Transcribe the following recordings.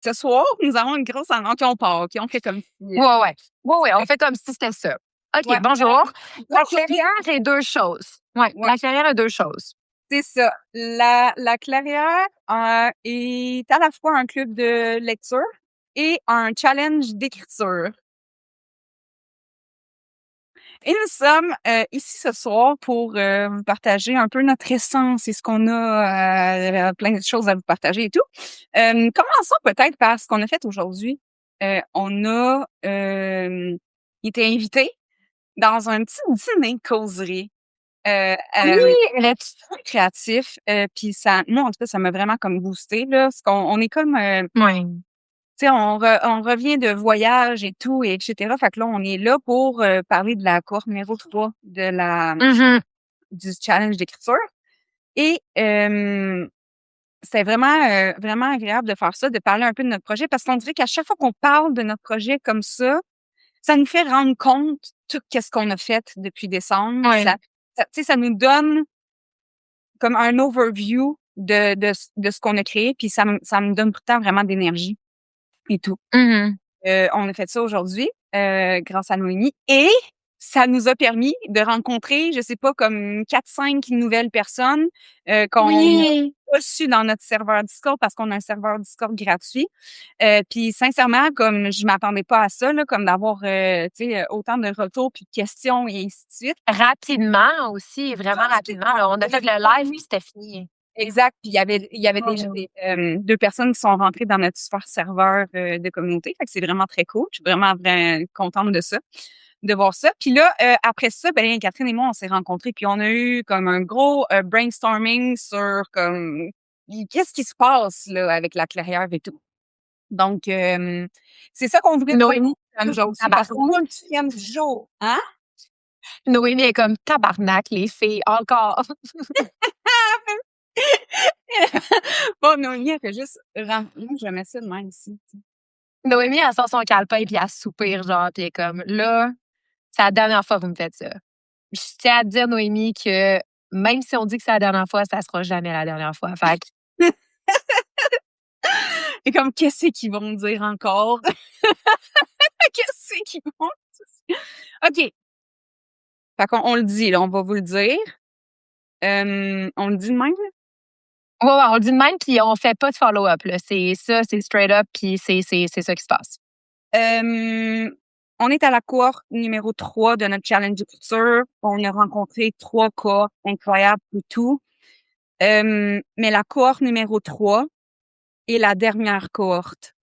Ce soir, nous avons une grosse annonce. OK, on part. OK, on fait comme si... Ouais. On fait comme si c'était ça. OK, Ouais. bonjour. La clairière est deux choses. Ouais, la clairière est deux choses. C'est ça. La clairière est à la fois un club de lecture et un challenge d'écriture. Et nous sommes ici ce soir pour vous partager un peu notre essence et ce qu'on a, plein de choses à vous partager et tout. Commençons peut-être par ce qu'on a fait aujourd'hui. On a été invités dans un petit dîner causerie Oui, créatif. Puis ça, moi, en tout cas, ça m'a vraiment comme boosté, là. Parce qu'on est comme... ouais. tu sais, on revient de voyage et tout, et etc. Fait que là, on est là pour parler de la cohorte numéro 3 Mhm. du challenge d'écriture. Et c'était vraiment agréable de faire ça, de parler un peu de notre projet, parce qu'on dirait qu'à chaque fois qu'on parle de notre projet comme ça nous fait rendre compte tout ce qu'on a fait depuis décembre. Ouais. Tu sais, ça nous donne comme un overview de ce qu'on a créé, puis ça me donne tout le temps vraiment d'énergie et tout. Mhm. On a fait ça aujourd'hui grâce à Noémie et ça nous a permis de rencontrer, je sais pas, comme 4-5 nouvelles personnes qu'on n'a Oui. pas reçues dans notre serveur Discord parce qu'on a un serveur Discord gratuit. Puis sincèrement, comme je m'attendais pas à ça, là, comme d'avoir tu sais, autant de retours puis de questions et ainsi de suite. Rapidement aussi, vraiment rapidement. Là. On a fait le live puis c'était fini. Exact. Puis il y avait déjà deux personnes qui sont rentrées dans notre super serveur de communauté. Fait que c'est vraiment très cool. Je suis vraiment contente de ça, de voir ça. Puis là, après ça, ben Catherine et moi, on s'est rencontrés, puis on a eu comme un gros brainstorming sur comme qu'est-ce qui se passe là avec la clairière et tout. Donc c'est ça qu'on voulait faire Noémie, comme jour aussi, parce qu'on a un quatrième jour. Hein? Noémie est comme tabarnak, les filles, encore. Bon, Noémie, elle fait juste remplir. Je mets ça de même ici. Noémie, elle sort son calepin puis elle soupire, genre, puis elle est comme, là, c'est la dernière fois que vous me faites ça. Je tiens à te dire, Noémie, que même si on dit que c'est la dernière fois, ça sera jamais la dernière fois. Fait que, Et comme, qu'est-ce qu'ils vont me dire encore? Qu'est-ce qu'ils vont dire? OK. Fait qu'on on le dit, là, on va vous le dire. On le dit de même, là? ouais, on le dit de même, puis on fait pas de follow-up, là. C'est ça, c'est straight up, puis c'est ça qui se passe. On est à la cohorte numéro 3 de notre challenge d'écriture. On a rencontré 3 cohortes incroyables et tout. Mais la cohorte numéro 3 est la dernière cohorte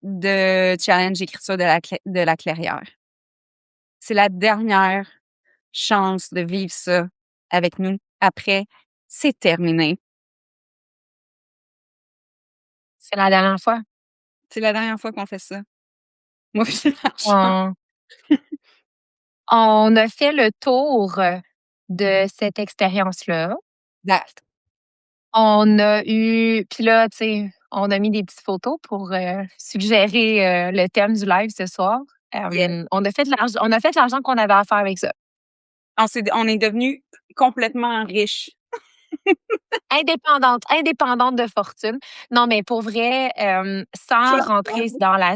de challenge d'écriture de la clairière. C'est la dernière chance de vivre ça avec nous. Après, c'est terminé. C'est la dernière fois. C'est la dernière fois qu'on fait ça. Moi, j'ai la chance. On a fait le tour de cette expérience-là. Exact. On a eu, puis là, tu sais, on a mis des petites photos pour suggérer le thème du live ce soir. Yeah. On a fait de l'argent qu'on avait à faire avec ça. On est devenus complètement riches. Indépendante de fortune. Non, mais pour vrai, sans rentrer dans la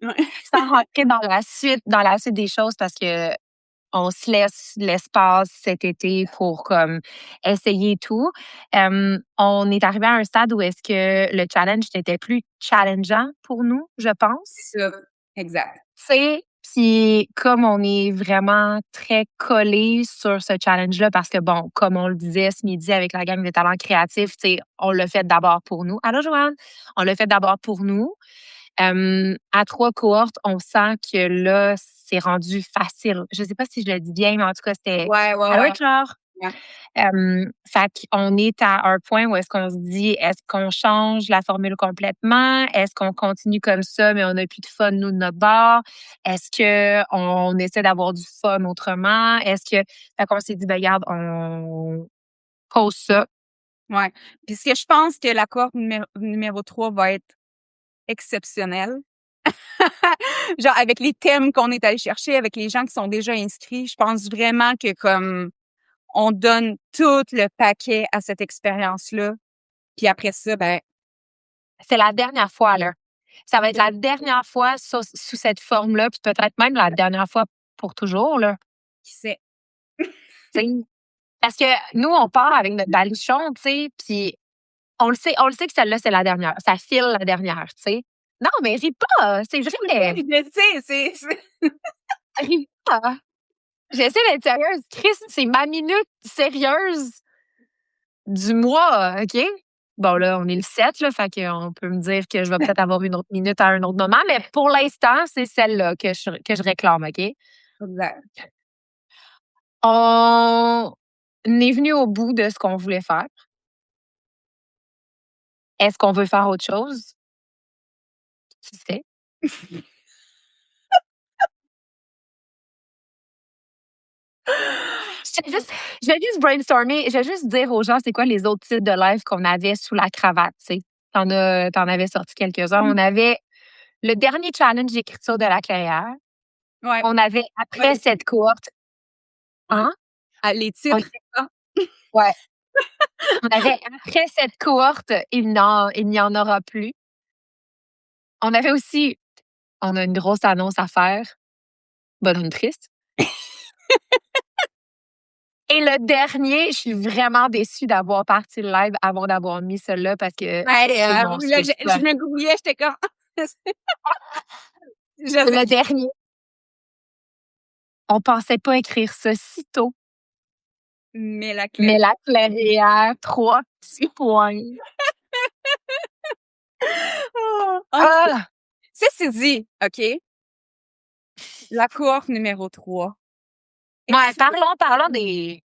dans la suite des choses parce que on se laisse l'espace cet été pour comme essayer tout. On est arrivé à un stade où est-ce que le challenge n'était plus challengeant pour nous, je pense. C'est ça. Exact. Tu sais, puis comme on est vraiment très collé sur ce challenge-là, parce que bon, comme on le disait ce midi avec la gang des talents créatifs, tu sais, on l'a fait d'abord pour nous. Allô, Joanne? On l'a fait d'abord pour nous. À 3 cohortes, on sent que là, c'est rendu facile. Je sais pas si je le dis bien, mais en tout cas, c'était Ouais. allô, Éclair? Ouais. Fait qu'on est à un point où est-ce qu'on se dit, est-ce qu'on change la formule complètement? Est-ce qu'on continue comme ça, mais on n'a plus de fun, nous, de notre bord? Est-ce qu'on essaie d'avoir du fun autrement? Fait qu'on s'est dit, ben, regarde, on pose ça. Ouais. Puis ce que je pense que la cohorte numéro 3 va être exceptionnelle. Genre, avec les thèmes qu'on est allé chercher, avec les gens qui sont déjà inscrits, je pense vraiment que comme on donne tout le paquet à cette expérience-là. Puis après ça, ben, c'est la dernière fois, là. Ça va être la dernière fois sous cette forme-là, puis peut-être même la dernière fois pour toujours, là. Qui sait? Tu sais. Parce que nous, on part avec notre baluchon, tu sais, puis on le sait que celle-là, c'est la dernière. Ça file la dernière, tu sais. Non, mais ris pas, c'est vrai. Je sais, c'est... Ris pas. J'essaie d'être sérieuse. Chris, c'est ma minute sérieuse du mois, OK? Bon, là, on est le 7, là, fait qu'on peut me dire que je vais peut-être avoir une autre minute à un autre moment, mais pour l'instant, c'est celle-là que je réclame, OK? Exact. On est venu au bout de ce qu'on voulait faire. Est-ce qu'on veut faire autre chose? Qui sait? Je vais juste brainstormer. Je vais juste dire aux gens c'est quoi les autres types de live qu'on avait sous la cravate, tu sais. T'en avais sorti quelques-uns. On avait le dernier challenge d'écriture de la clairière. Ouais. On avait, après cette cohorte, hein? Ah, les titres, Ouais. On avait, après cette cohorte, il n'y en aura plus. On avait aussi, on a une grosse annonce à faire. Bonne ou triste. Et le dernier, je suis vraiment déçue d'avoir parti le live avant d'avoir mis celui-là parce que c'est mon là, souffle. je me grouillais, j'étais comme... Le dernier, on pensait pas écrire ça si tôt, Mais la mais la clairière, 3 petits points. Ah! Ceci dit, OK, la cohorte numéro 3. Ouais, parlons des...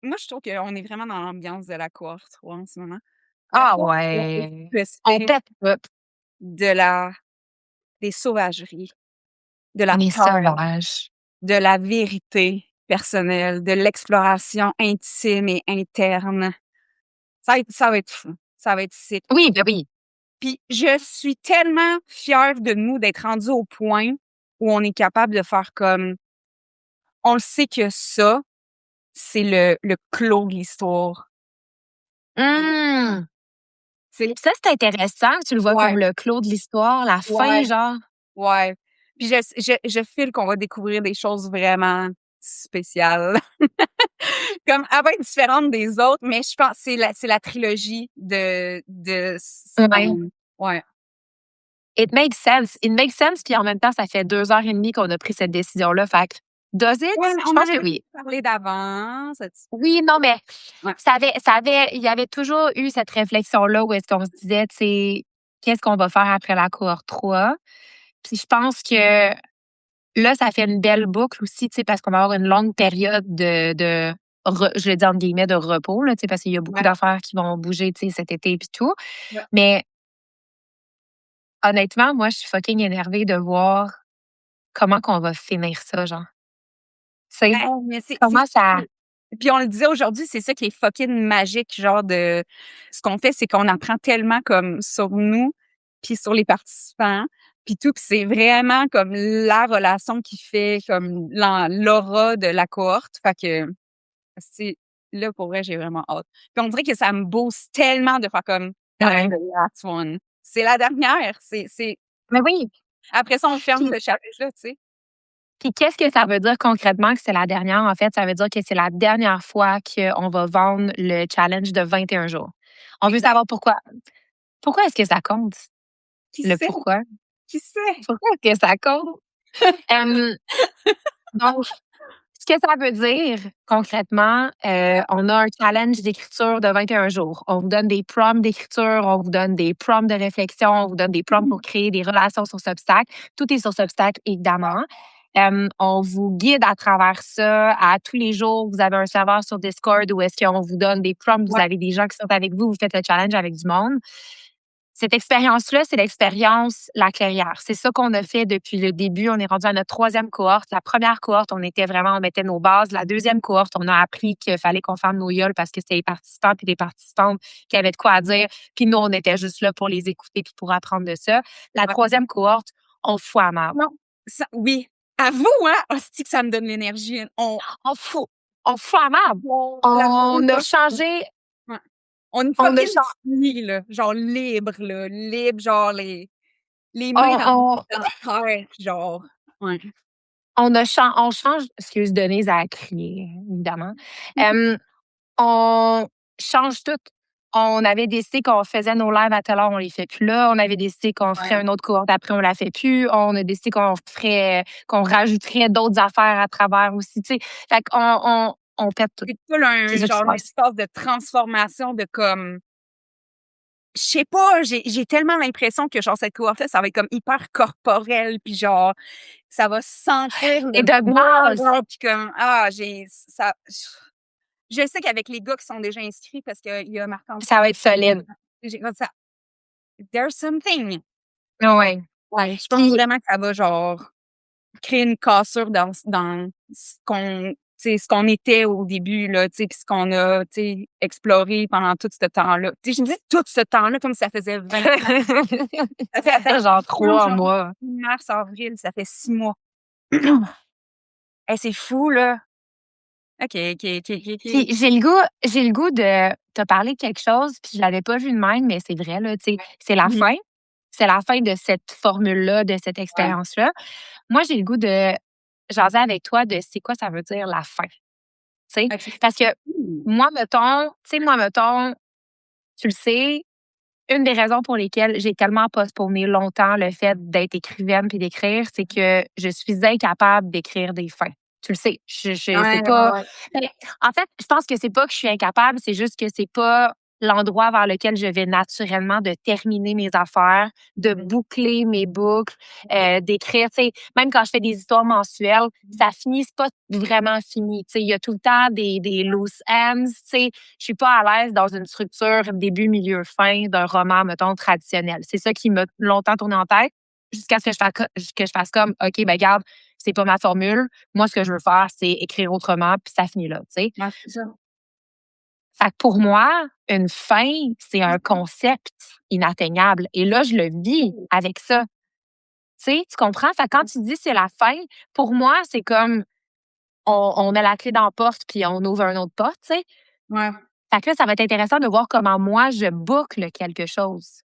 Moi, je trouve qu'on est vraiment dans l'ambiance de la cohorte 3 en ce moment. Ah ouais! On pète up. Des sauvageries, de la On est peur, sauvages. de la vérité personnelle, de l'exploration intime et interne. Ça va être fou. Ça va être sick. Oui, ben oui. Puis je suis tellement fière de nous d'être rendus au point où on est capable de faire comme... On le sait que ça, c'est le clos de l'histoire. Mmh. C'est Ça, c'est intéressant que tu le vois Ouais. comme le clos de l'histoire, la fin, Ouais. genre. Ouais. Puis je file qu'on va découvrir des choses vraiment spéciales. Comme elle va être différente des autres, mais je pense que c'est la trilogie de Ouais. Ouais. It makes sense. It makes sense, puis en même temps, ça fait 2 heures et demie qu'on a pris cette décision-là. Fait que, does it? Ouais, Je on pense avait que oui. parlé d'avant. Oui, non, mais Ouais. il y avait toujours eu cette réflexion-là où est-ce qu'on se disait, tu sais, qu'est-ce qu'on va faire après la cohorte 3? Puis je pense que là, ça fait une belle boucle aussi, tu sais, parce qu'on va avoir une longue période je le dis entre guillemets, de repos, là, tu sais, parce qu'il y a beaucoup d'affaires qui vont bouger, tu sais, cet été et tout. Ouais. Mais honnêtement, moi, je suis fucking énervée de voir comment qu'on va finir ça, genre. Tu sais, Mais comment ça... Puis on le disait aujourd'hui, c'est ça qui est fucking magique, genre de ce qu'on fait, c'est qu'on apprend tellement comme sur nous, puis sur les participants, puis tout, puis c'est vraiment comme la relation qui fait comme l'aura de la cohorte. Fait que c'est là pour vrai, j'ai vraiment hâte. Puis on dirait que ça me booste tellement de faire comme Ouais. the last one. C'est la dernière. Mais oui. Après ça, on ferme Puis, ce chapitre-là, tu sais. puis qu'est-ce que ça veut dire concrètement que c'est la dernière? En fait, ça veut dire que c'est la dernière fois qu'on va vendre le challenge de 21 jours. On veut savoir pourquoi. Pourquoi est-ce que ça compte? Qui Le sait? pourquoi? Qui sait? Pourquoi est-ce que ça compte? Donc, ce que ça veut dire concrètement, on a un challenge d'écriture de 21 jours. On vous donne des prompts d'écriture, on vous donne des prompts de réflexion, on vous donne des prompts pour créer des relations sur Substack. Tout est sur Substack, évidemment. On vous guide à travers ça. À tous les jours, vous avez un serveur sur Discord où est-ce qu'on vous donne des prompts. Vous avez des gens qui sont avec vous, vous faites le challenge avec du monde. Cette expérience-là, c'est l'expérience La Clairière. C'est ça qu'on a fait depuis le début. On est rendu à notre 3e cohorte. La première cohorte, on mettait nos bases. La 2e cohorte, on a appris qu'il fallait qu'on ferme nos gueules parce que c'était les participants et des participantes qui avaient de quoi à dire. Puis nous, on était juste là pour les écouter puis pour apprendre de ça. La 3e cohorte, on fout à marde. Non. Oui. À vous, hein? Hostie que ça me donne l'énergie. On fout à marde. On a changé. Ouais. On est On a fucking free, là. Genre libre, là. Libre, genre les mains on dans la terre, genre. Ouais. on change excuse Denise a crié, évidemment. On change tout. On avait décidé qu'on faisait nos lives à telle heure, on les fait plus là. On avait décidé qu'on ferait Ouais. une autre cohorte après, on la fait plus. On a décidé qu'on rajouterait d'autres affaires à travers aussi, tu sais. Fait qu'on pète tout. C'est tout un C'est ça qui se genre passe. d'espace de transformation de comme je sais pas, j'ai tellement l'impression que genre cette cohorte-là, ça va être comme hyper corporel, puis genre ça va sentir Et le de bois, base, genre, puis comme j'ai ça je sais qu'avec les gars qui sont déjà inscrits parce qu'il y a ça va être solide. j'ai comme ça there's something. Ouais. Ouais, je pense Puis vraiment que ça va genre créer une cassure dans ce qu'on était au début là, tu sais, puis ce qu'on a, tu sais, exploré pendant tout ce temps-là. Tu sais, je me dis tout ce temps-là comme si ça faisait 20 ans. Ça fait attends, genre 3 janvier, mois. mars, avril, ça fait 6 mois. Hey, c'est fou là. OK, OK, OK, OK, Puis OK. j'ai le goût de te parler de quelque chose, puis je l'avais pas vu de même, mais c'est vrai, là, tu sais, c'est la Mmh. fin. C'est la fin de cette formule-là, de cette Ouais. expérience-là. Moi, j'ai le goût de jaser avec toi de c'est quoi ça veut dire la fin, tu sais? OK. Parce que Mmh. moi, mettons, tu le sais, une des raisons pour lesquelles j'ai tellement postponé longtemps le fait d'être écrivaine puis d'écrire, c'est que je suis incapable d'écrire des fins. Tu le sais, c'est Ouais, pas. ouais, Ben, en fait, je pense que c'est pas que je suis incapable, c'est juste que c'est pas l'endroit vers lequel je vais naturellement de terminer mes affaires, de boucler mes boucles, d'écrire. Tu sais, même quand je fais des histoires mensuelles, ça finit, c'est pas vraiment fini. Tu sais, il y a tout le temps des loose ends. Tu sais, je suis pas à l'aise dans une structure début, milieu, fin d'un roman, mettons, traditionnel. C'est ça qui m'a longtemps tourné en tête jusqu'à ce que je fasse comme, OK, ben garde, c'est pas ma formule. Moi, ce que je veux faire, c'est écrire autrement, puis ça finit là, tu sais. ouais, c'est ça. Fait que pour moi, une fin, c'est un concept inatteignable. Et là, je le vis avec ça. Tu sais, tu comprends? Fait que quand tu dis c'est la fin, pour moi, c'est comme on a la clé dans la porte puis on ouvre une autre porte, tu sais. Ouais. Fait que là, ça va être intéressant de voir comment moi, je boucle quelque chose.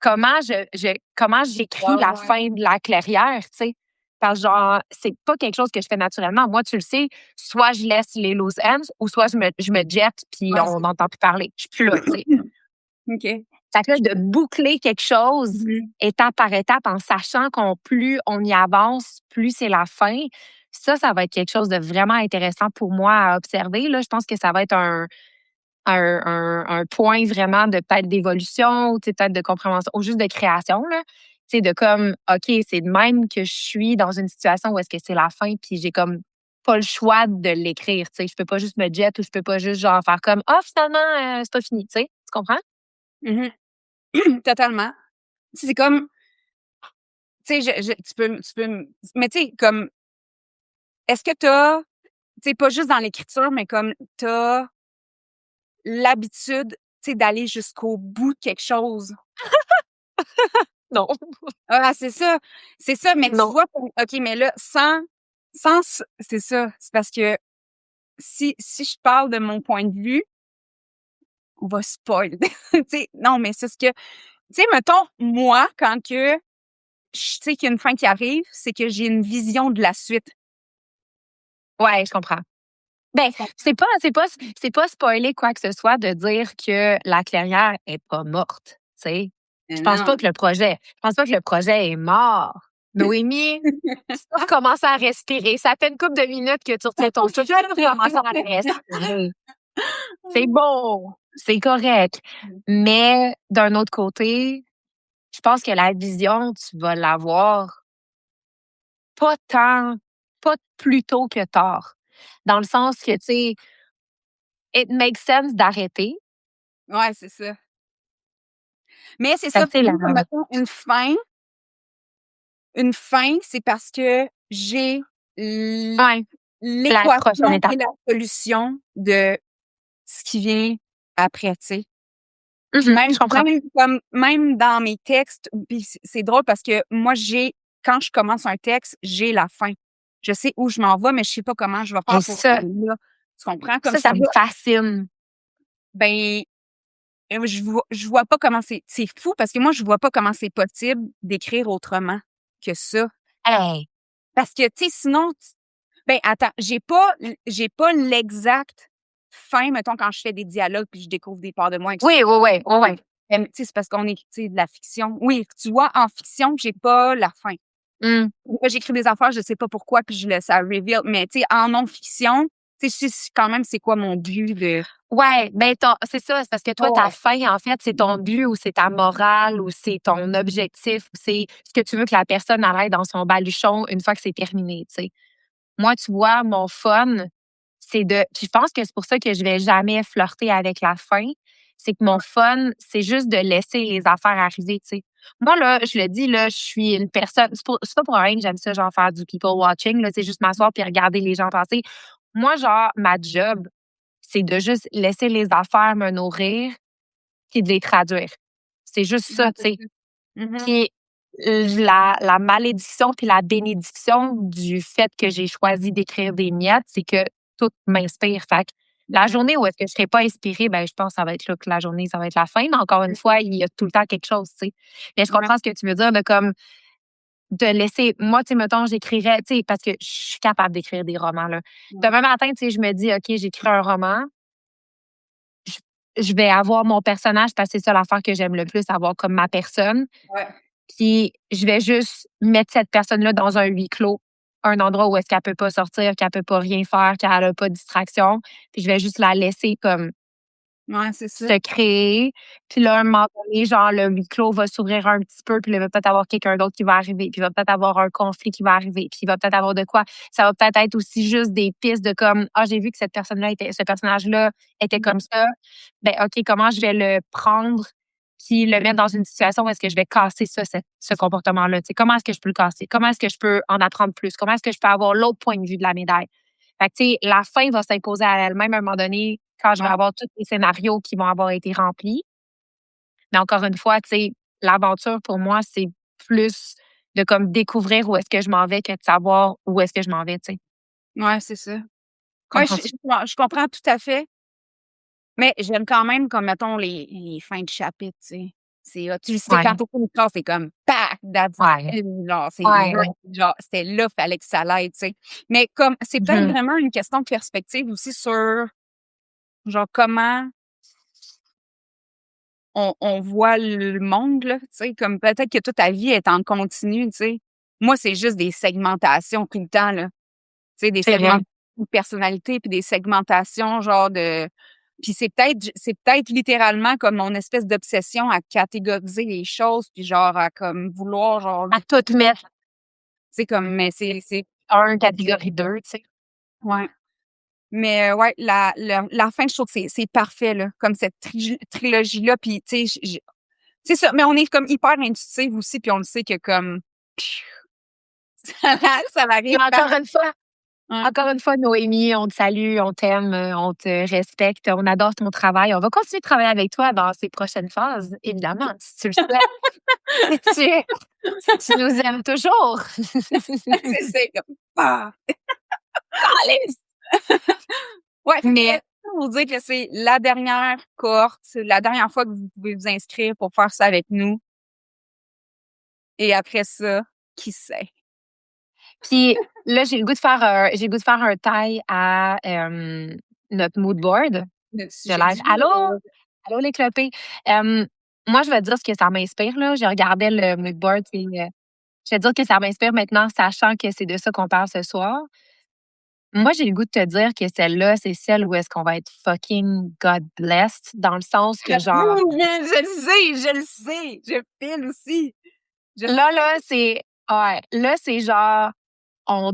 Comment j'écris Ouais, la ouais. fin de la clairière, tu sais. Parce que genre, c'est pas quelque chose que je fais naturellement. Moi, tu le sais, soit je laisse les loose ends ou soit je me jette puis Ouais, on n'entend plus parler. Je suis plus là, tu sais. OK. Fait que là, de boucler quelque chose Mmh. étape par étape en sachant qu'on plus on y avance, plus c'est la fin. Ça va être quelque chose de vraiment intéressant pour moi à observer. Là, je pense que ça va être un point vraiment de peut-être d'évolution ou tu sais, peut-être de compréhension ou juste de création. Là. Tu sais, de comme, OK, c'est de même que je suis dans une situation où est-ce que c'est la fin, puis j'ai comme pas le choix de l'écrire. Tu sais, je peux pas juste me jet ou je peux pas juste genre faire comme, ah, finalement, c'est pas fini. Tu sais, tu comprends? Mmh. Totalement. C'est comme, tu sais, tu peux mais tu sais, comme, est-ce que tu sais, pas juste dans l'écriture, mais comme t'as l'habitude, tu sais, d'aller jusqu'au bout de quelque chose? Non. Ah, c'est ça, mais tu Non. vois, comme OK, mais là, sans c c'est ça, c'est parce que si je parle de mon point de vue, on va spoil. Tu sais, non, mais c'est ce que tu sais, mettons, moi, quand que je sais qu'il y a une fin qui arrive, c'est que j'ai une vision de la suite. Ouais, je comprends. Ben, Tu comprends? c'est pas spoiler quoi que ce soit de dire que la clairière est pas morte, tu sais. Mais non. Je pense pas que le projet est mort. Noémie, tu peux recommencer à respirer. Ça fait une couple de minutes que tu retiens ton souffle. Tu peux recommencer à respirer. C'est bon. C'est correct. Mais d'un autre côté, je pense que la vision, tu vas l'avoir pas tant, pas plus tôt que tard. Dans le sens que, tu sais, it makes sense d'arrêter. Ouais, c'est ça. Mais c'est Fait ça, que, tu sais, pour moi, mettons une fin, c'est parce que j'ai ouais, la prochaine l'équation et étape. la solution de ce qui vient après, tu sais. Puis Je comprends. même dans mes textes, puis c'est drôle parce que moi, quand je commence un texte, j'ai la fin. Je sais où je m'en vais, mais je sais pas comment je vais Et faire pour ça, aller là. Tu comprends? Comme ça ça me va fascine. Ben, je vois pas comment c'est fou parce que moi, je vois pas comment c'est possible d'écrire autrement que ça. Hey! Parce que, tu sais, sinon, ben, attends, j'ai pas l'exact fin, mettons, quand je fais des dialogues puis je découvre des parts de moi, etc. Oui, oui, oui, oui, oui. Tu sais, c'est parce qu'on est, tu sais, de la fiction. Oui, tu vois, en fiction, j'ai pas la fin. Mmh. Moi, j'écris des affaires, je sais pas pourquoi, puis ça reveal. Mais, tu sais, en non-fiction, tu sais, je sais quand même c'est quoi mon but de. Ouais, ben c'est ça, c'est parce que toi, Oh, ta ouais. fin, en fait, c'est ton but ou c'est ta morale ou c'est ton objectif ou c'est ce que tu veux que la personne arrête dans son baluchon une fois que c'est terminé, tu sais. Moi, tu vois, mon fun, c'est de. Puis je pense que c'est pour ça que je vais jamais flirter avec la fin. C'est que mon fun, c'est juste de laisser les affaires arriver, tu sais. Moi, là, je le dis, là, je suis une personne. C'est pas pour rien que j'aime ça, genre faire du people watching, là, c'est juste m'asseoir puis regarder les gens passer. Moi, genre, ma job, c'est de juste laisser les affaires me nourrir puis de les traduire. C'est juste Ouais, ça, tu c'est sais. ça. Mhm. Puis la malédiction puis la bénédiction du fait que j'ai choisi d'écrire des miettes, c'est que tout m'inspire. Fait que la journée où est-ce que je serai pas inspirée, ben je pense que ça va être là que la journée, ça va être la fin. Mais encore une fois, il y a tout le temps quelque chose, tu sais. Mais je Ouais. comprends ce que tu veux dire de comme de laisser. Moi, tu sais, mettons, j'écrirais, tu sais, parce que je suis capable d'écrire des romans, là. Ouais. Demain matin, tu sais, je me dis, OK, j'écris un roman. Je, je vais avoir mon personnage parce que c'est ça l'affaire que j'aime le plus, avoir comme ma personne. Ouais. Puis je vais juste mettre cette personne-là dans un huis clos, un endroit où est-ce qu'elle peut pas sortir, qu'elle peut pas rien faire, qu'elle a pas de distraction. Puis je vais juste la laisser comme Ouais, c'est ça. se créer. Puis là, à un moment donné, genre, le huis clos va s'ouvrir un petit peu, puis là, il va peut-être avoir quelqu'un d'autre qui va arriver, puis il va peut-être avoir un conflit qui va arriver, puis il va peut-être avoir de quoi. Ça va peut-être être aussi juste des pistes de comme, ah, j'ai vu que cette personne-là était, ce personnage-là était comme ça. Ben, OK, comment je vais le prendre, puis le mettre dans une situation où est-ce que je vais casser ça, ce comportement-là? Tu sais, comment est-ce que je peux le casser? Comment est-ce que je peux en apprendre plus? Comment est-ce que je peux avoir l'autre point de vue de la médaille? Fait que, tu sais, la fin va s'imposer à elle-même à un moment donné quand je vais Ouais. avoir tous les scénarios qui vont avoir été remplis. Mais encore une fois, tu sais, l'aventure pour moi, c'est plus de comme découvrir où est-ce que je m'en vais que de savoir où est-ce que je m'en vais, tu sais. Ouais, c'est ça. Ouais, Comprends-tu? je comprends tout à fait, mais j'aime quand même comme, mettons, les fins de chapitre, tu sais. C'est hot. Tu le sais, quand Ouais, tu ouvres une phrase, c'est comme pac, that's ouais, it, genre, c'est ouais, là, ouais. genre, c'était là, fallait que ça l'aide, tu sais. Mais comme c'est peut-être Mhm. vraiment une question de perspective aussi sur, genre, comment on voit le monde, là, tu sais, comme peut-être que toute ta vie est en continu, tu sais. Moi, c'est juste des segmentations tout le temps, là. Tu sais, des C'est vrai. segmentations de personnalité, puis des segmentations genre de puis c'est peut-être littéralement comme mon espèce d'obsession à catégoriser les choses, puis genre à comme vouloir genre À tout mettre tu sais comme mais c'est un catégorie 2, tu sais. ouais. Mais ouais, la fin, je trouve que c'est parfait, là, comme cette trilogie-là, puis tu sais, c'est ça, mais on est comme hyper intuitive aussi, puis on le sait que comme ça Puis m'arrive par ouais. encore une fois, Noémie, on te salue, on t'aime, on te respecte, on adore ton travail. On va continuer de travailler avec toi dans ces prochaines phases, évidemment, si tu le souhaites. Si tu nous aimes toujours. C'est comme ah! Calisse! Ouais, fait que Mais vous dire que c'est la dernière cohorte, c'est la dernière fois que vous pouvez vous inscrire pour faire ça avec nous et après ça, qui sait? puis là, j'ai le goût de faire un taille à notre mood board Notre de sujet live. du Allô? jour. Allô les clopés? Moi, je vais te dire ce que ça m'inspire, là. Je regardais le mood board, puis je vais te dire que ça m'inspire maintenant, sachant que c'est de ça qu'on parle ce soir. Moi, j'ai le goût de te dire que celle-là, c'est celle où est-ce qu'on va être fucking God blessed, dans le sens que genre, Je le sais, je file aussi. Je là, c'est, ouais, là, c'est genre, on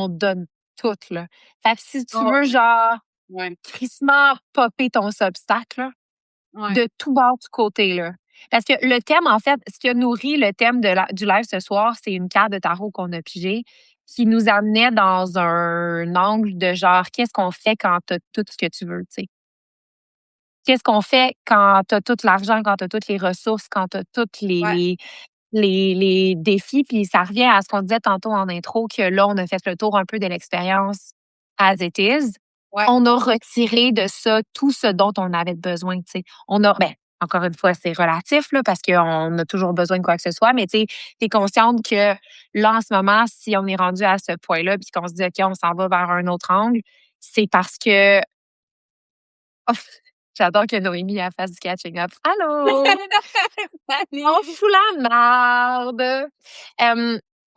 donne tout, là. Fait que si tu oh, veux, genre, ouais, crissement popper ton obstacle, là, ouais, de tout bord du côté, là. Parce que le thème, en fait, ce qui a nourri le thème du live ce soir, c'est une carte de tarot qu'on a pigée qui nous amenait dans un angle de genre, qu'est-ce qu'on fait quand t'as tout ce que tu veux, tu sais? Qu'est-ce qu'on fait quand t'as tout l'argent, quand t'as toutes les ressources, quand t'as toutes ouais, les défis? Puis ça revient à ce qu'on disait tantôt en intro, que là, on a fait le tour un peu de l'expérience as it is. Ouais. on a retiré de ça tout ce dont on avait besoin, tu sais. Encore une fois, c'est relatif, là, parce qu'on a toujours besoin de quoi que ce soit, mais tu sais, t'es consciente que là, en ce moment, si on est rendu à ce point-là, puis qu'on se dit, OK, on s'en va vers un autre angle, c'est parce que, oh, j'adore que Noémie a fasse du catching up. Allô? On fout la marde.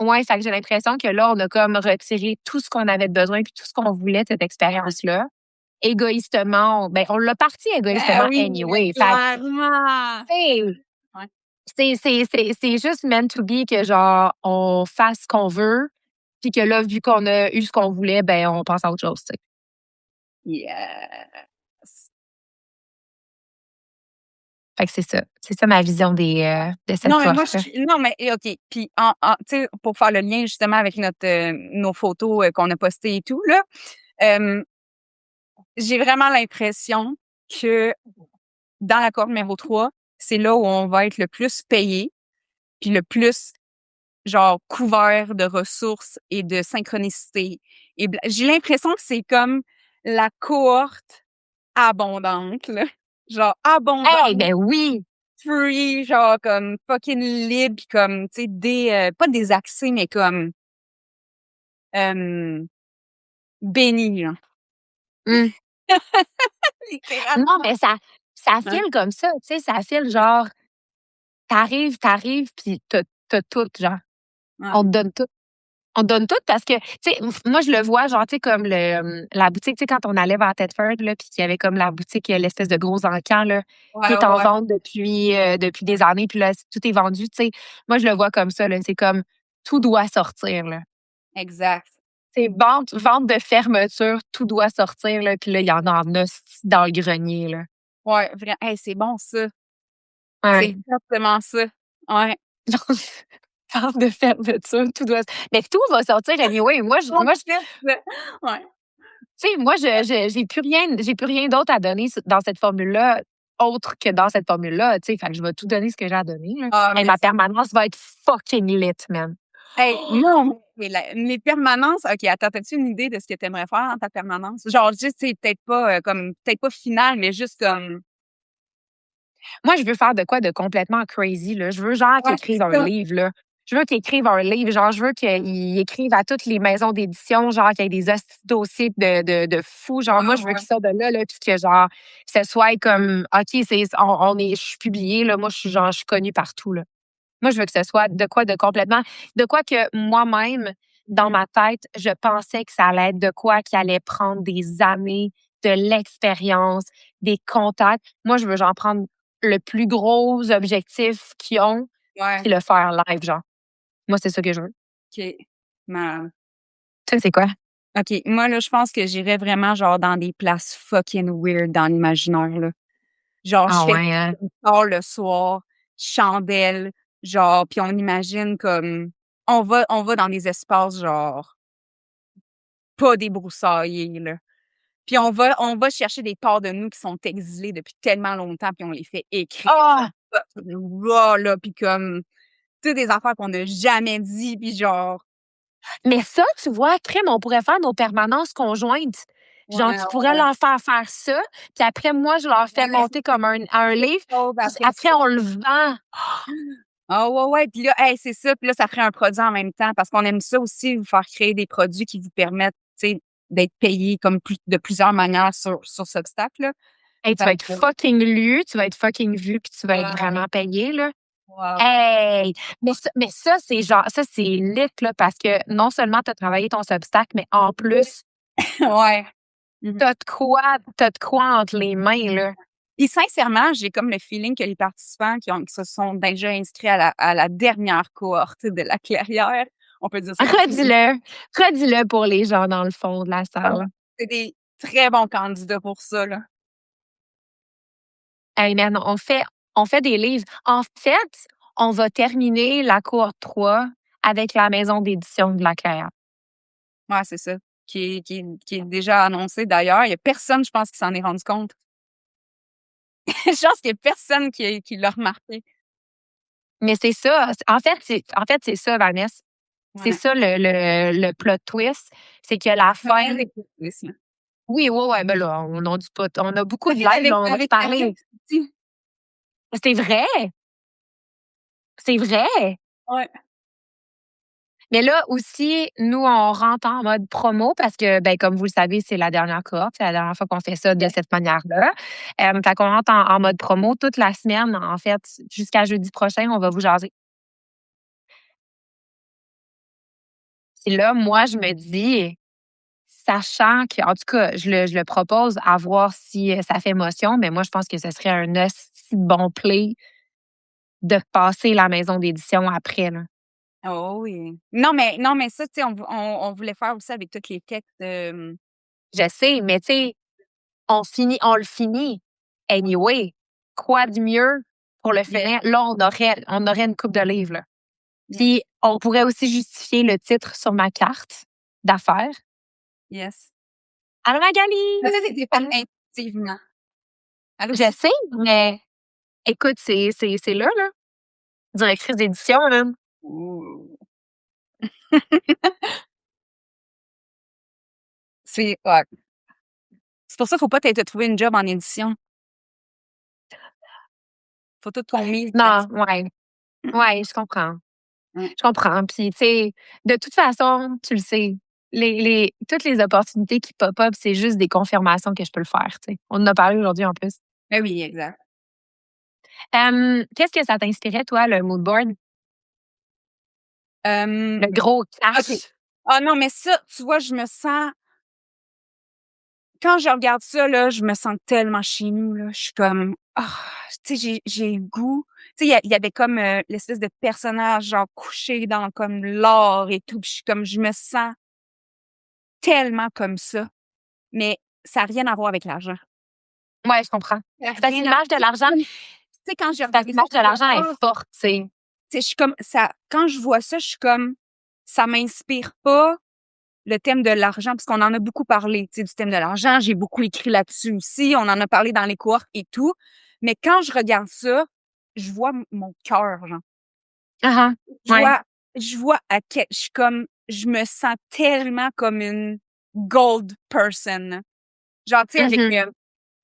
Ouais, fait que j'ai l'impression que là, on a comme retiré tout ce qu'on avait besoin puis tout ce qu'on voulait de cette expérience-là. Égoïstement, on l'a parti Ben égoïstement oui, anyway. Fait que, clairement. tu sais, Ouais. c'est juste meant to be que genre, on fasse ce qu'on veut puis que là, vu qu'on a eu ce qu'on voulait, on passe à autre chose, tu sais. Yes. Fait que c'est ça. C'est ça ma vision de cette Non, mais moi, cohorte-là. non, mais OK. Puis, tu sais, pour faire le lien justement avec nos photos qu'on a postées et tout, là, euh, j'ai vraiment l'impression que dans l'accord numéro 3, c'est là où on va être le plus payé, puis le plus, genre, couvert de ressources et de synchronicité. J'ai l'impression que c'est comme la cohorte abondante, là. Genre, Hey, abondante, ben oui! free, genre, comme fucking libre, puis comme, tu sais, pas désaxé, mais comme, euh, béni, là. Hum. Littéralement. Non, mais ça Hein? file comme ça, tu sais, ça file genre, t'arrives, puis t'as tout, genre. Ouais. On te donne tout. On te donne tout parce que, tu sais, moi, je le vois, genre, tu sais, comme la boutique, tu sais, quand on allait vers Thetford, là, puis qu'il y avait comme la boutique, l'espèce de gros encan, là, qui Ouais, est en ouais, ouais. vente depuis des années, puis là, tout est vendu, tu sais. Moi, je le vois comme ça, là. C'est comme tout doit sortir, là. Exact. C'est vente de fermeture, tout doit sortir, là, puis là, il y en a en hostie dans le grenier, là. Ouais, vraiment. Hey, c'est bon, ça. C'est Ouais. exactement ça. Ouais. Vente de fermeture, tout doit mais tout va sortir anyway. En fait, ouais. Tu sais, moi, j'ai plus rien d'autre à donner dans cette formule-là, autre que dans cette formule-là, tu sais. Fait que je vais tout donner ce que j'ai à donner, là. Ah, Hey, mais ma permanence va être fucking lit, man. hey, non, mais les permanences, OK, attends, as-tu une idée de ce que tu aimerais faire dans ta permanence? Genre, juste, c'est peut-être pas peut-être pas final, mais juste comme. Moi, je veux faire de quoi de complètement crazy, là. Je veux genre qu'ils Ouais, c'est écrivent un ça. livre, là. Je veux qu'ils écrivent un livre, genre, je veux qu'ils écrivent à toutes les maisons d'édition, genre, qu'il y ait des hosties de dossiers de fous. Genre, moi, je veux Ouais, qu'ils sortent de là, puis que, genre, ce soit comme, OK, je suis publiée, là. Moi, je suis connue partout, là. Moi, je veux que ce soit de quoi de complètement, de quoi que moi-même, dans ma tête, je pensais que ça allait être de quoi qui allait prendre des années, de l'expérience, des contacts. Moi, je veux genre prendre le plus gros objectif qu'ils ont, ouais, puis le faire live, genre. Moi, c'est ça que je veux. OK. Ma Ça, c'est quoi? OK, moi, là, je pense que j'irais vraiment, genre, dans des places fucking weird dans l'imaginaire, là. Genre, je Ah fais ouais, hein? tard le soir, chandelle, genre, puis on imagine comme on va dans des espaces, genre, pas débroussaillés, là. Puis on va chercher des parts de nous qui sont exilées depuis tellement longtemps, puis on les fait écrire Ah! raw, là, puis comme, tu sais, des affaires qu'on n'a jamais dit, puis genre Mais ça, tu vois, crime, on pourrait faire nos permanences conjointes. Genre, ouais, tu pourrais ouais, leur faire ça, puis après, moi, je leur fais ouais, monter comme un livre, chose puis après après, ça. on le vend. Ah ouais, ouais, puis là, hey, c'est ça, puis là, ça ferait un produit en même temps parce qu'on aime ça aussi, vous faire créer des produits qui vous permettent, tu sais, d'être payés comme de plusieurs manières sur Substack, là. Hey, tu Fait vas être que fucking lu, tu vas être fucking vu, puis tu vas être ouais, vraiment payé, là. wow. Hey! Mais ça, c'est genre, ça, c'est lit, là, parce que non seulement tu as travaillé ton Substack, mais en plus, Ouais. Mmh. t'as de quoi entre les mains, là. Puis sincèrement, j'ai comme le feeling que les participants qui se sont déjà inscrits à la dernière cohorte de la clairière, on peut dire ça comme ça. Redis-le pour les gens dans le fond de la salle. C'est des très bons candidats pour ça, là. Hey man, on fait des livres. En fait, on va terminer la cohorte 3 avec la maison d'édition de la Clairière. Ouais, c'est ça, qui est déjà annoncé d'ailleurs. Il y a personne, je pense, qui s'en est rendu compte. Je pense qu'il y a personne qui l'a remarqué. Mais c'est ça. En fait, c'est ça, Vanessa. C'est Ouais. ça le plot twist. C'est que la fin, Ouais, c'est cool, ça. Oui, ouais, ben là, on n'en dit pas. On a beaucoup de lives, Avec là, on va se parler. aussi. C'est vrai! C'est vrai! Ouais. Mais là aussi, nous, on rentre en mode promo parce que, ben, comme vous le savez, c'est la dernière cohorte. C'est la dernière fois qu'on fait ça de cette manière-là. Fait qu'on rentre en mode promo toute la semaine. En fait, jusqu'à jeudi prochain, on va vous jaser. Puis là, moi, je me dis, sachant que, en tout cas, je le propose à voir si ça fait motion, mais moi, je pense que ce serait un aussi bon play de passer la maison d'édition après, là. Oh oui. Non mais ça, tu sais, on voulait faire aussi avec tous les textes, Je sais, mais tu sais, on le finit anyway. Quoi de mieux pour le yes, finir? Là, on aurait une coupe de livres, là. yes, Puis, on pourrait aussi justifier le titre sur ma carte d'affaires. yes. Allô, Magali! Ça, c'était fait intuitivement. Allô? Je sais, mais écoute, c'est là. Directrice d'édition, là. Ouh. C'est ouais. C'est pour ça qu'il faut pas t'être trouver une job en édition. Faut tout qu'on mise Non, là-dessus. ouais. Ouais, je comprends. Mmh. Je comprends. Puis, tu sais, de toute façon, tu le sais, toutes les opportunités qui pop-up, c'est juste des confirmations que je peux le faire, tu sais. On en a parlé aujourd'hui en plus. Ben oui, exact. Qu'est-ce que ça t'inspirait, toi, le mood board? Hem, Le gros OK. cash? Ah non, mais ça, tu vois, quand je regarde ça, là, je me sens tellement chez nous, là. Je suis comme, ah, tu sais, j'ai le goût. Tu sais, il y avait comme, l'espèce de personnage, genre, couché dans comme l'or et tout, puis je suis comme, je me sens tellement comme ça, mais ça a rien à voir avec l'argent. Ouais, je comprends. Ça a Parce que rien à l'image de l'argent, tu sais, quand j'ai parce que regardé ça, l'image de je l'argent est ah! forte, tu sais. Tu sais, je suis comme ça quand je vois ça, je suis comme, ça m'inspire pas le thème de l'argent, parce qu'on en a beaucoup parlé, tu sais, du thème de l'argent. J'ai beaucoup écrit là-dessus aussi. On en a parlé dans les cohortes et tout. Mais quand je regarde ça, je vois mon cœur, genre. Ah ah, Je ouais. vois, je vois à quel, je suis comme, je me sens tellement comme une gold person. Genre, tu sais, avec, Mhm.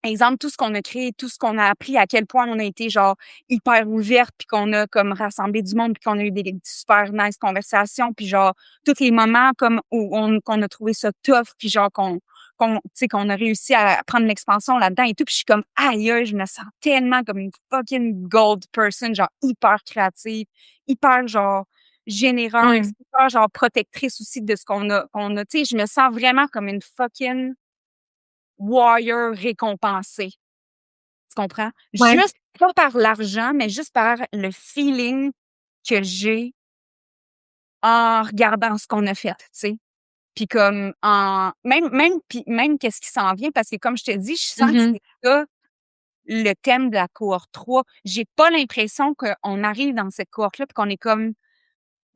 exemple, tout ce qu'on a créé, tout ce qu'on a appris, à quel point on a été genre hyper ouverte, puis qu'on a comme rassemblé du monde, puis qu'on a eu des super nice conversations, puis genre tous les moments comme où qu'on a trouvé ça tough, puis genre tu sais qu'on a réussi à prendre l'expansion là-dedans et tout, puis je suis comme aïe, aïe, je me sens tellement comme une fucking gold person, genre hyper créative, hyper genre généreuse, Mm. hyper genre protectrice aussi de ce qu'on a, tu sais, je me sens vraiment comme une fucking warrior récompensé. Tu comprends? Ouais. Juste pas par l'argent, mais juste par le feeling que j'ai en regardant ce qu'on a fait, tu sais? Puis comme en même qu'est-ce qui s'en vient parce que comme je te dis, je sens que Mhm. c'est ça le thème de la cohorte 3. J'ai pas l'impression qu'on arrive dans cette cohorte-là puis qu'on est comme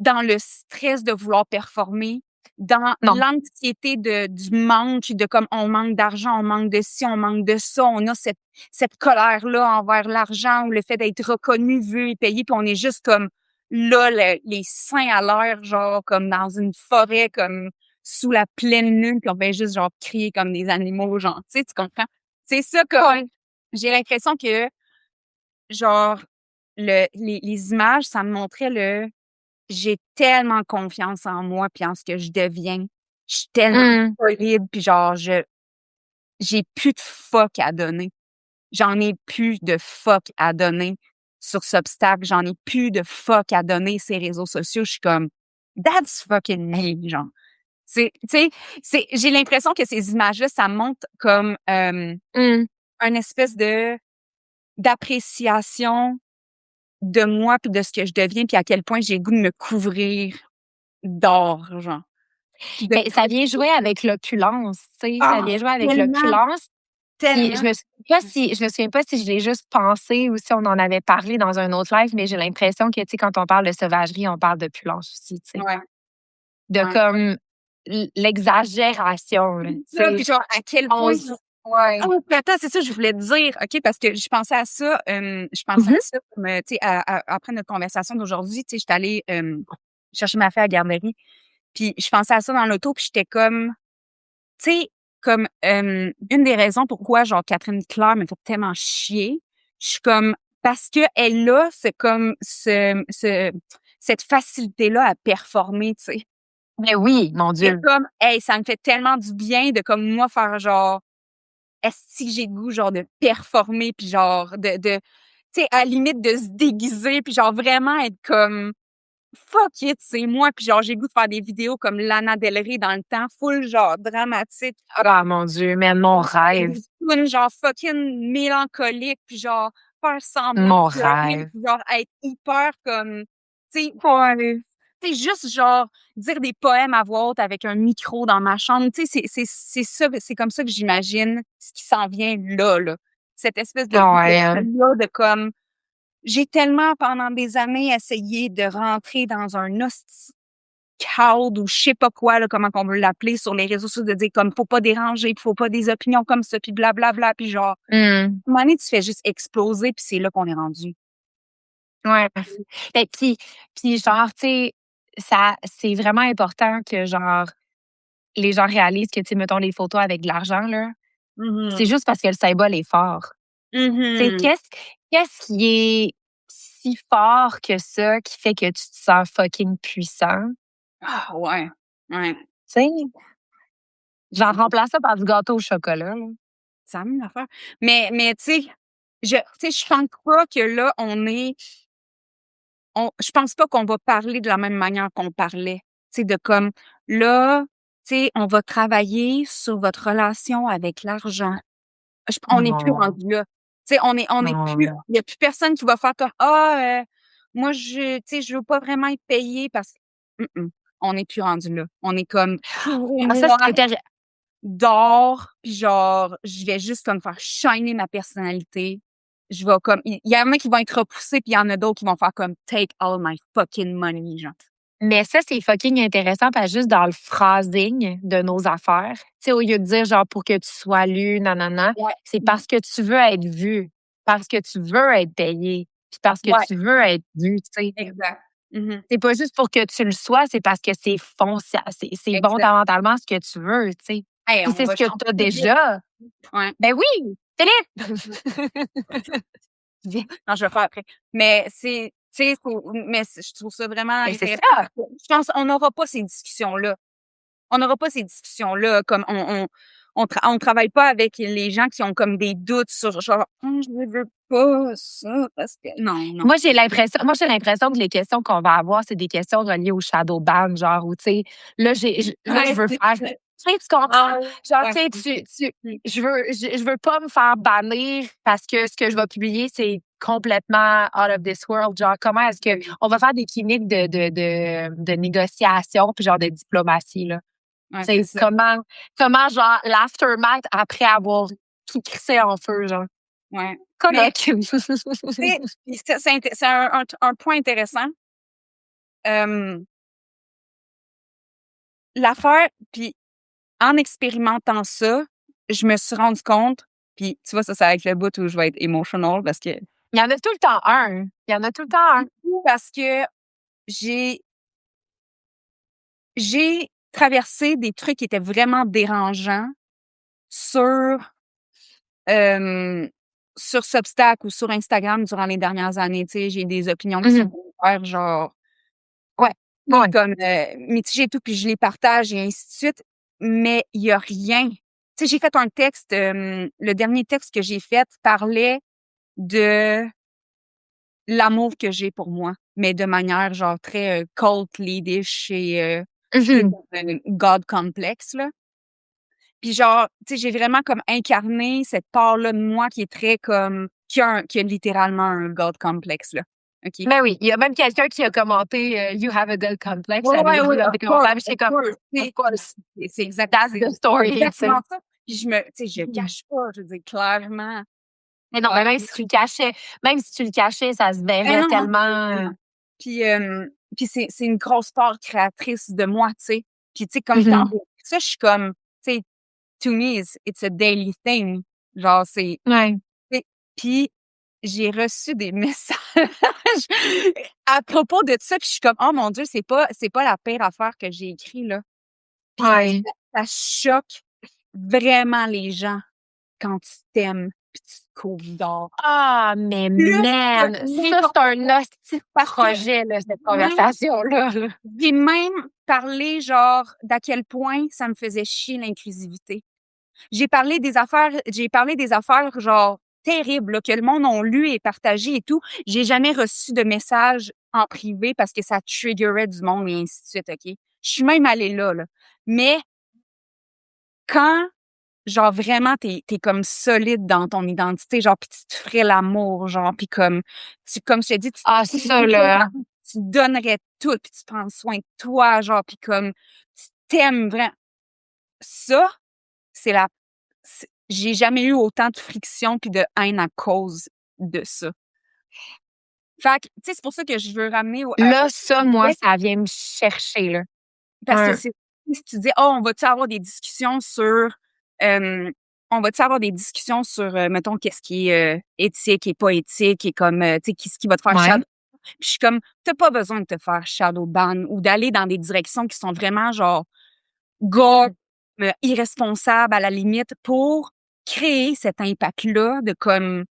dans le stress de vouloir performer, dans Non. l'anxiété du manque, de comme on manque d'argent, on manque de ci, on manque de ça, on a cette colère-là envers l'argent ou le fait d'être reconnu, vu et payé, puis on est juste comme là, les seins à l'air, genre comme dans une forêt, comme sous la pleine lune, puis on fait juste genre crier comme des animaux, genre, tu sais, tu comprends? C'est ça que Ouais. j'ai l'impression que genre les images, ça me montrait j'ai tellement confiance en moi puis en ce que je deviens. Je suis tellement Mm. solide puis genre j'ai plus de fuck à donner. J'en ai plus de fuck à donner sur cet obstacle. J'en ai plus de fuck à donner ces réseaux sociaux. Je suis comme that's fucking me, genre. Tu sais, j'ai l'impression que ces images-là, ça montre comme Mm. un espèce de d'appréciation de moi puis de ce que je deviens puis à quel point j'ai le goût de me couvrir d'or, genre. Puis de Mais ça vient jouer avec l'opulence, tu sais, ça ah! vient jouer avec Tellement, l'opulence. Puis tellement. je me souviens pas si je l'ai juste pensé ou si on en avait parlé dans un autre live, mais j'ai l'impression que, tu sais, quand on parle de sauvagerie, on parle d'opulence aussi, tu sais. Ouais, De ouais. comme l'exagération, là, tu Ça, sais. puis genre à quel On point s Ouais. ah oui, puis attends, c'est ça que je voulais te dire, OK, parce que je pensais à ça, je pensais à Mhm. ça comme, tu sais, après notre conversation d'aujourd'hui, tu sais, j'étais allée, chercher ma fille à la garderie, puis je pensais à ça dans l'auto, puis j'étais comme, tu sais, comme une des raisons pourquoi genre Catherine Claire me fait tellement chier, je suis comme parce que elle a cette facilité-là à performer, tu sais. Mais oui, mon C'est Dieu. comme hey, ça me fait tellement du bien de comme moi faire genre est-ce que j'ai le goût genre de performer puis genre de tu sais à la limite de se déguiser puis genre vraiment être comme fuck it, c'est moi puis genre j'ai le goût de faire des vidéos comme Lana Del Rey dans le temps, full genre dramatique. Ah, mon Dieu, mais mon rêve. Des tunes genre fucking mélancolique puis genre faire semblant Mon de pleurer rêve. puis genre être hyper comme tu sais Ouais. tu sais juste genre dire des poèmes à voix haute avec un micro dans ma chambre, tu sais c'est ça, c'est comme ça que j'imagine ce qui s'en vient là. Cette espèce de Ah ouais, hein. utopie-là de comme j'ai tellement pendant des années essayé de rentrer dans un hostie crowd ou je sais pas quoi là, comment qu'on veut l'appeler sur les réseaux sociaux de dire comme faut pas déranger, puis faut pas des opinions comme ça, puis blablabla, puis genre Mmh. à un moment donné, tu fais juste exploser puis c'est là qu'on est rendu. Ouais. Ben, puis genre, tu sais, ça c'est vraiment important que, genre, les gens réalisent que, tu sais, mettons les photos avec de l'argent, là, c'est Mhm. juste parce que le symbole est fort. Tu sais, Mhm. qu'est-ce qui est si fort que ça, qui fait que tu te sens fucking puissant? Ah ouais. Ouais. Tu sais? Genre, remplace ça par du gâteau au chocolat, là. C'est la même affaire. Mais je pense pas que là, je pense pas qu'on va parler de la même manière qu'on parlait. Tu sais, de comme, là, tu sais, on va travailler sur votre relation avec l'argent. On n'est plus Non, rendu là. Tu sais, on est plus, non. il y a plus personne qui va faire comme, moi, tu sais, je veux pas vraiment être payé parce que, on n'est plus rendu là. On est comme, Ah ça, couvrez-moi c'est intér d'or, puis genre, je vais juste comme faire shiner ma personnalité. Je vais comme, il y en a qui vont être repoussés, puis il y en a d'autres qui vont faire comme take all my fucking money, genre. mais ça, c'est fucking intéressant parce que juste dans le phrasing de nos affaires, tu sais, au lieu de dire genre pour que tu sois lu, nanana, Ouais. c'est parce que tu veux être vu, parce que tu veux être payé, puis parce que Ouais, tu veux être vu, tu sais. exact. Mhm. C'est pas juste pour que tu le sois, c'est parce que c'est foncier, c'est Exact. fondamentalement ce que tu veux, tu sais. Hey, Puis on c'est ce va que tu as changer vite. déjà. Ouais. Ben oui, Philippe! Non, je vais faire après. Mais tu sais, je trouve ça vraiment Ben c'est intéressant. ça. Je pense qu'on n'aura pas ces discussions-là. On n'aura pas ces discussions-là. Comme on travaille pas avec les gens qui ont comme des doutes sur genre, je ne veux pas ça parce que non. Moi, j'ai l'impression que les questions qu'on va avoir, c'est des questions reliées au shadow ban, genre, où, tu sais, là, là, je Ouais, veux c'est faire, ça. tu sais, tu comprends? Genre, Ouais. tu sais, je veux pas me faire bannir parce que ce que je vais publier, c'est complètement out of this world. Genre, comment est-ce que, on va faire des cliniques de négociation puis genre de diplomatie, là. Ouais, Tu c'est sais, ça. comment, genre, l'aftermath après avoir tout crissé en feu, genre. Ouais. Mais Correct. tu sais, puis c'est un point intéressant. L'affaire, puis en expérimentant ça, je me suis rendu compte, puis tu vois, ça, c'est avec le bout où je vais être emotional parce que Il y en a tout le temps un. Il y en a tout le temps un. parce que j'ai j'ai traversé des trucs qui étaient vraiment dérangeants sur, hem, sur Substack ou sur Instagram durant les dernières années. Tu sais, j'ai des opinions qui sont Mhm. hyper genre Ouais. puis Ouais. comme, mitigées et tout, puis je les partage et ainsi de suite, mais il y a rien. Tu sais, j'ai fait un texte, le dernier texte que j'ai fait parlait de l'amour que j'ai pour moi, mais de manière genre très, cult leadish et tu sais, Mhm. comme un God complex, là. Puis genre, tu sais, j'ai vraiment comme incarné cette part-là de moi qui est très comme qui a littéralement un God complex, là. OK? Mais oui, il y a même quelqu'un qui a commenté You have a God complex. Ouais, J'avais vu ouais, dans of des course, commentaires, puis of j'étais comme, course. of course, C'est exact that's c'est the story, tu sais. exactement ça. Puis tu sais, je Mhm. cache pas, je veux dire clairement. Mais non, mais même si tu le cachais, ça se Ben verrait non, tellement. non. Puis, c'est une grosse part créatrice de moi, tu sais. Puis tu sais, comme quand Mhm. ça, je suis comme, tu sais, to me, it's a daily thing. Genre, Ouais. tu sais, puis j'ai reçu des messages à propos de ça, puis je suis comme: «Oh mon Dieu, c'est pas la pire affaire que j'ai écrit, là». Puis Ouais. ça choque vraiment les gens quand tu t'aimes puis tu te cours dehors. Ah, mais Plus man, que ça, n'importe c'est un hostie de parce que projet, là, cette même conversation-là, là. j'ai même parlé, genre, d'à quel point ça me faisait chier l'inclusivité. J'ai parlé des affaires, genre, terribles, là, que le monde ont lu et partagé et tout. J'ai jamais reçu de message en privé parce que ça triggerait du monde et ainsi de suite, OK? Je suis même allée là, là. Mais quand, genre, vraiment, t'es comme solide dans ton identité, genre, pis tu te ferais l'amour, genre, pis comme je t'ai dit, Ah, ça, là. tu donnerais tout, puis tu prends soin de toi, genre, puis comme tu t'aimes vraiment. Ça, c'est la j'ai jamais eu autant de friction puis de haine à cause de ça. Fait que, tu sais, c'est pour ça que je veux ramener Là, ça, moi, ouais, ça vient me chercher, là. parce que Un c'est si tu dis: «Oh, on va-tu avoir des discussions sur, hem, on va-tu avoir des discussions sur, mettons, qu'est-ce qui est, éthique et pas éthique et comme, tu sais, qu'est-ce qui va te faire ouais. shadow». Puis je suis comme: «Tu pas besoin de te faire shadow ban ou d'aller dans des directions qui sont vraiment genre gore, irresponsables à la limite pour créer cet impact-là de comme».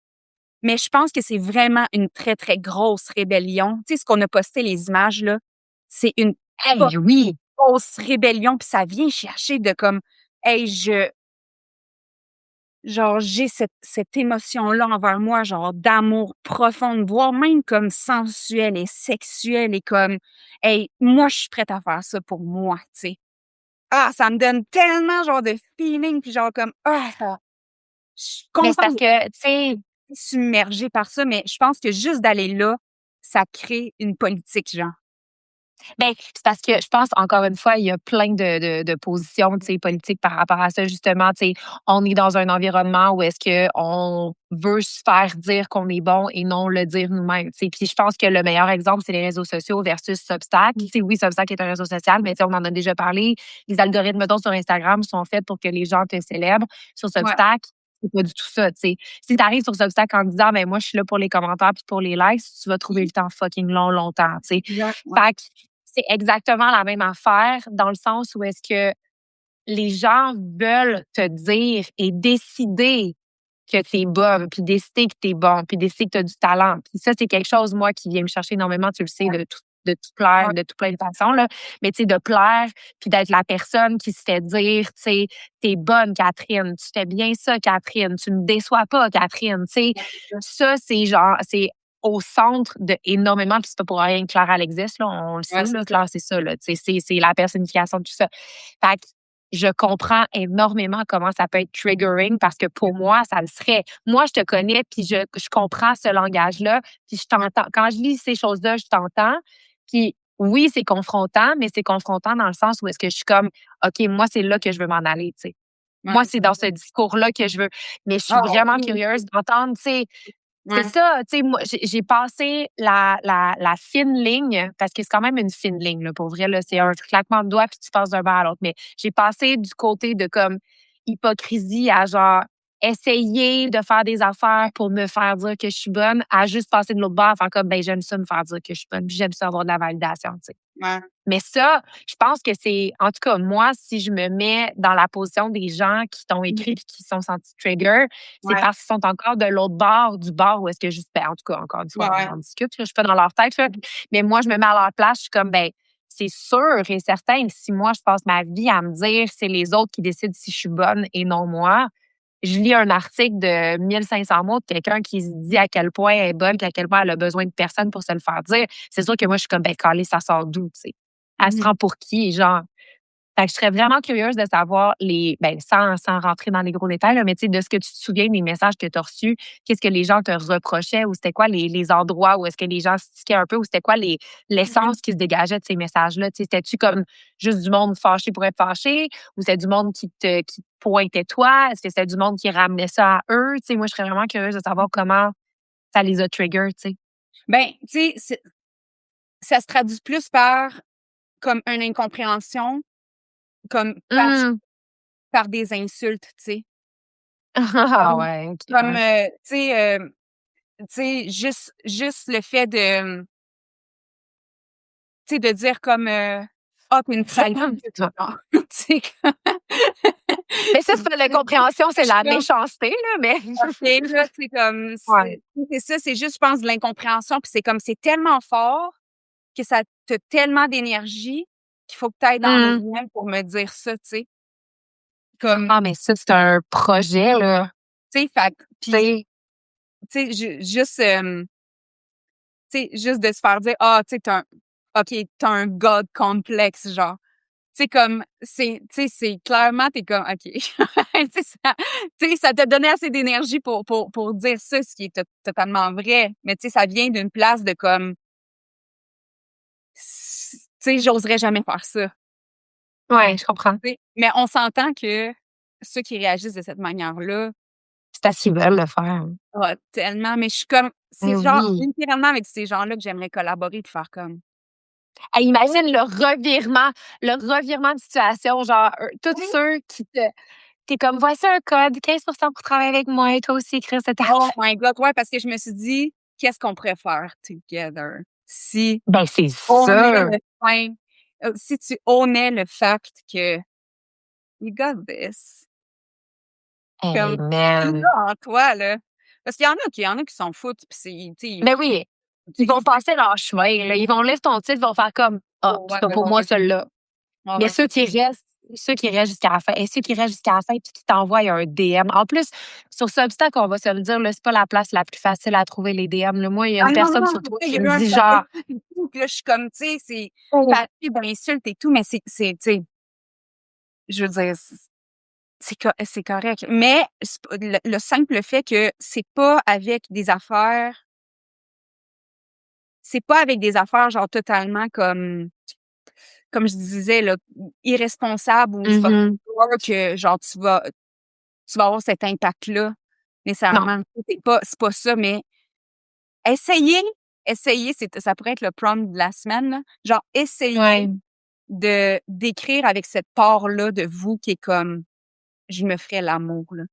Mais je pense que c'est vraiment une très, très grosse rébellion. Tu sais, ce qu'on a posté, les images, là, c'est une pas Hey, oui! grosse rébellion, puis ça vient chercher de comme, hey, genre, j'ai cette émotion-là envers moi, genre d'amour profond, voire même comme sensuelle et sexuelle et comme, hey, moi, je suis prête à faire ça pour moi, tu sais. Ah, ça me donne tellement genre de feeling, puis genre comme, ah, je suis Mais c'est contente parce que, tu sais, submergée par ça, mais je pense que juste d'aller là, ça crée une politique, genre. ben, c'est parce que je pense, encore une fois, il y a plein de positions, tu sais, politiques par rapport à ça. Justement, tu sais, on est dans un environnement où est-ce qu'on veut se faire dire qu'on est bon et non le dire nous-mêmes, tu sais. Puis je pense que le meilleur exemple, c'est les réseaux sociaux versus Substack. Tu sais, oui, Substack est un réseau social, mais tu sais, on en a déjà parlé. Les algorithmes, mettons, sur Instagram sont faits pour que les gens te célèbrent. Sur Ouais. Substack, c'est pas du tout ça, tu sais. Si tu arrives sur Substack en disant, ben moi, je suis là pour les commentaires puis pour les likes, tu vas trouver le temps fucking long, longtemps, tu sais. Exact, ouais. Fait que c'est exactement la même affaire dans le sens où est-ce que les gens veulent te dire et décider que tu es bonne, puis décider que tu es bon, puis décider que tu as du talent. Puis ça, c'est quelque chose, moi, qui vient me chercher énormément, tu le sais, de tout plaire, Ouais. de tout plein de façons, là. Mais tu sais, de plaire, puis d'être la personne qui se fait dire, tu sais, t'es bonne, Catherine, tu fais bien ça, Catherine, tu me déçois pas, Catherine, tu sais. Ça, c'est genre, c'est au centre de énormément, puis c'est pas pour rien que Claire Alexis, là, on le sait, Ouais, c'est là, ça. Claire, c'est ça, là, tu sais, c'est la personnification de tout ça. Fait que je comprends énormément comment ça peut être triggering parce que pour moi, ça le serait. Moi, je te connais, puis je comprends ce langage-là, puis je t'entends. Quand je lis ces choses-là, je t'entends. Puis oui, c'est confrontant, mais c'est confrontant dans le sens où est-ce que je suis comme, OK, moi, c'est là que je veux m'en aller, tu sais. Ouais. Moi, c'est dans ce discours-là que je veux. Mais je suis Ah vraiment oui. curieuse d'entendre, tu sais, c'est Ouais. ça, tu sais, moi, j'ai passé la fine ligne, parce que c'est quand même une fine ligne, là, pour vrai, là, c'est un claquement de doigts puis tu passes d'un bord à l'autre. Mais j'ai passé du côté de comme hypocrisie à genre essayer de faire des affaires pour me faire dire que je suis bonne, à juste passer de l'autre bord, à faire comme ben j'aime ça me faire dire que je suis bonne, puis j'aime ça avoir de la validation, tu sais. Ouais. Mais ça, je pense que c'est, en tout cas, moi, si je me mets dans la position des gens qui t'ont écrit et qui sont sentis trigger, c'est Ouais. parce qu'ils sont encore de l'autre bord du bord où est-ce que juste, ben, en tout cas, encore une Ouais, fois, on ouais. en discute, là, je suis pas dans leur tête, là. Mais moi, je me mets à leur place, je suis comme, ben, c'est sûr et certain que si moi, je passe ma vie à me dire c'est les autres qui décident si je suis bonne et non moi, je lis un article de 1500 mots de quelqu'un qui se dit à quel point elle est bonne, puis à quel point elle a besoin de personne pour se le faire dire. C'est sûr que moi, je suis comme, ben, calé, ça sort d'où, tu sais? Elle se Mmh. prend pour qui, genre? Fait que je serais vraiment curieuse de savoir ben, sans rentrer dans les gros détails, là, mais tu sais, de ce que tu te souviens des messages que tu as reçus, qu'est-ce que les gens te reprochaient ou c'était quoi les endroits où est-ce que les gens se tiquaient un peu ou c'était quoi l'essence qui se dégageait de ces messages-là? Tu sais, c'était-tu comme juste du monde fâché pour être fâché ou c'était du monde qui te pointait toi? Est-ce que c'était du monde qui ramenait ça à eux? Tu sais, moi, je serais vraiment curieuse de savoir comment ça les a triggers, tu sais. Ben, tu sais, ça se traduit plus par comme une incompréhension, comme Mmh. par des insultes, tu sais. Ah Comme ouais, OK, comme, ouais. tu sais, juste le fait de, tu sais, de dire comme, Ah, puis une sale fille, Ça. genre, tu sais, comme Mais ça, c'est pas de l'incompréhension, c'est je de suis la comme: méchanceté, là, mais «OK, là», c'est comme, ouais. c'est ça, c'est juste, je pense, de l'incompréhension, puis c'est comme, c'est tellement fort que ça t'a tellement d'énergie qu'il faut que tu ailles dans mes Mmh. DM pour me dire ça, tu sais? Comme, Ah, mais ça, c'est un projet, là. tu sais, fait que Tu puis, sais, tu sais, juste, tu sais, juste de se faire dire: «Ah, tu sais, tu as un god complexe», genre. Tu sais, comme, tu sais, c'est clairement, tu es comme: «OK». Tu sais, ça t'a donné assez d'énergie pour dire ça, ce qui est totalement vrai. Mais tu sais, ça vient d'une place de comme, tu sais, j'oserais jamais faire ça, ouais, je comprends. tu sais. Mais on s'entend que ceux qui réagissent de cette manière-là, C'est parce qu'ils veulent le faire. ah, tellement, mais je suis comme, Eh c'est genre oui. littéralement avec ces gens-là que j'aimerais collaborer puis faire comme: Hey, imagine le revirement de situation, genre, tous «Oui, ceux qui t'es comme: «Voici un code, 15% pour travailler avec moi et toi aussi écrire cette oh affaire». my God», ouais, parce que je me suis dit: «Qu'est-ce qu'on pourrait faire together si Ben, c'est on est ça. le fin si tu ownais le fact que you got this, Hey, comme tu man. l'as en toi, là». Parce qu'il y en a qui s'en foutent, puis c'est, tu sais, Ben oui, ils vont passer leur chemin, là. Ils vont lire ton titre, ils vont faire comme: «Ah, oh c'est ouais, pas mais pour bon, moi OK, celui-là». on Mais va ceux qui restent jusqu'à la fin et ceux qui restent jusqu'à la fin puis qui t'envoient un DM. En plus, sur Substack, on va se le dire, là, c'est pas la place la plus facile à trouver les DM, là. Moi, il y a ah une non, non, personne non, sur c'est toi ça, il y qui a me eu un dit statut genre et tout, puis là, je suis comme, tu sais, c'est oh, passive, insulte et tout, mais tu sais, je veux dire, c'est correct. Mais c'est pas le simple fait que c'est pas avec des affaires genre totalement comme je disais là, irresponsables ou mmh fuckboy que genre tu vas avoir cet impact-là non, nécessairement. C'est pas ça, mais essayer essayer, ça pourrait être le prompt de la semaine, là. Genre essayer ouais. de d'écrire avec cette part-là de vous qui est comme: «Je me ferais l'amour, là».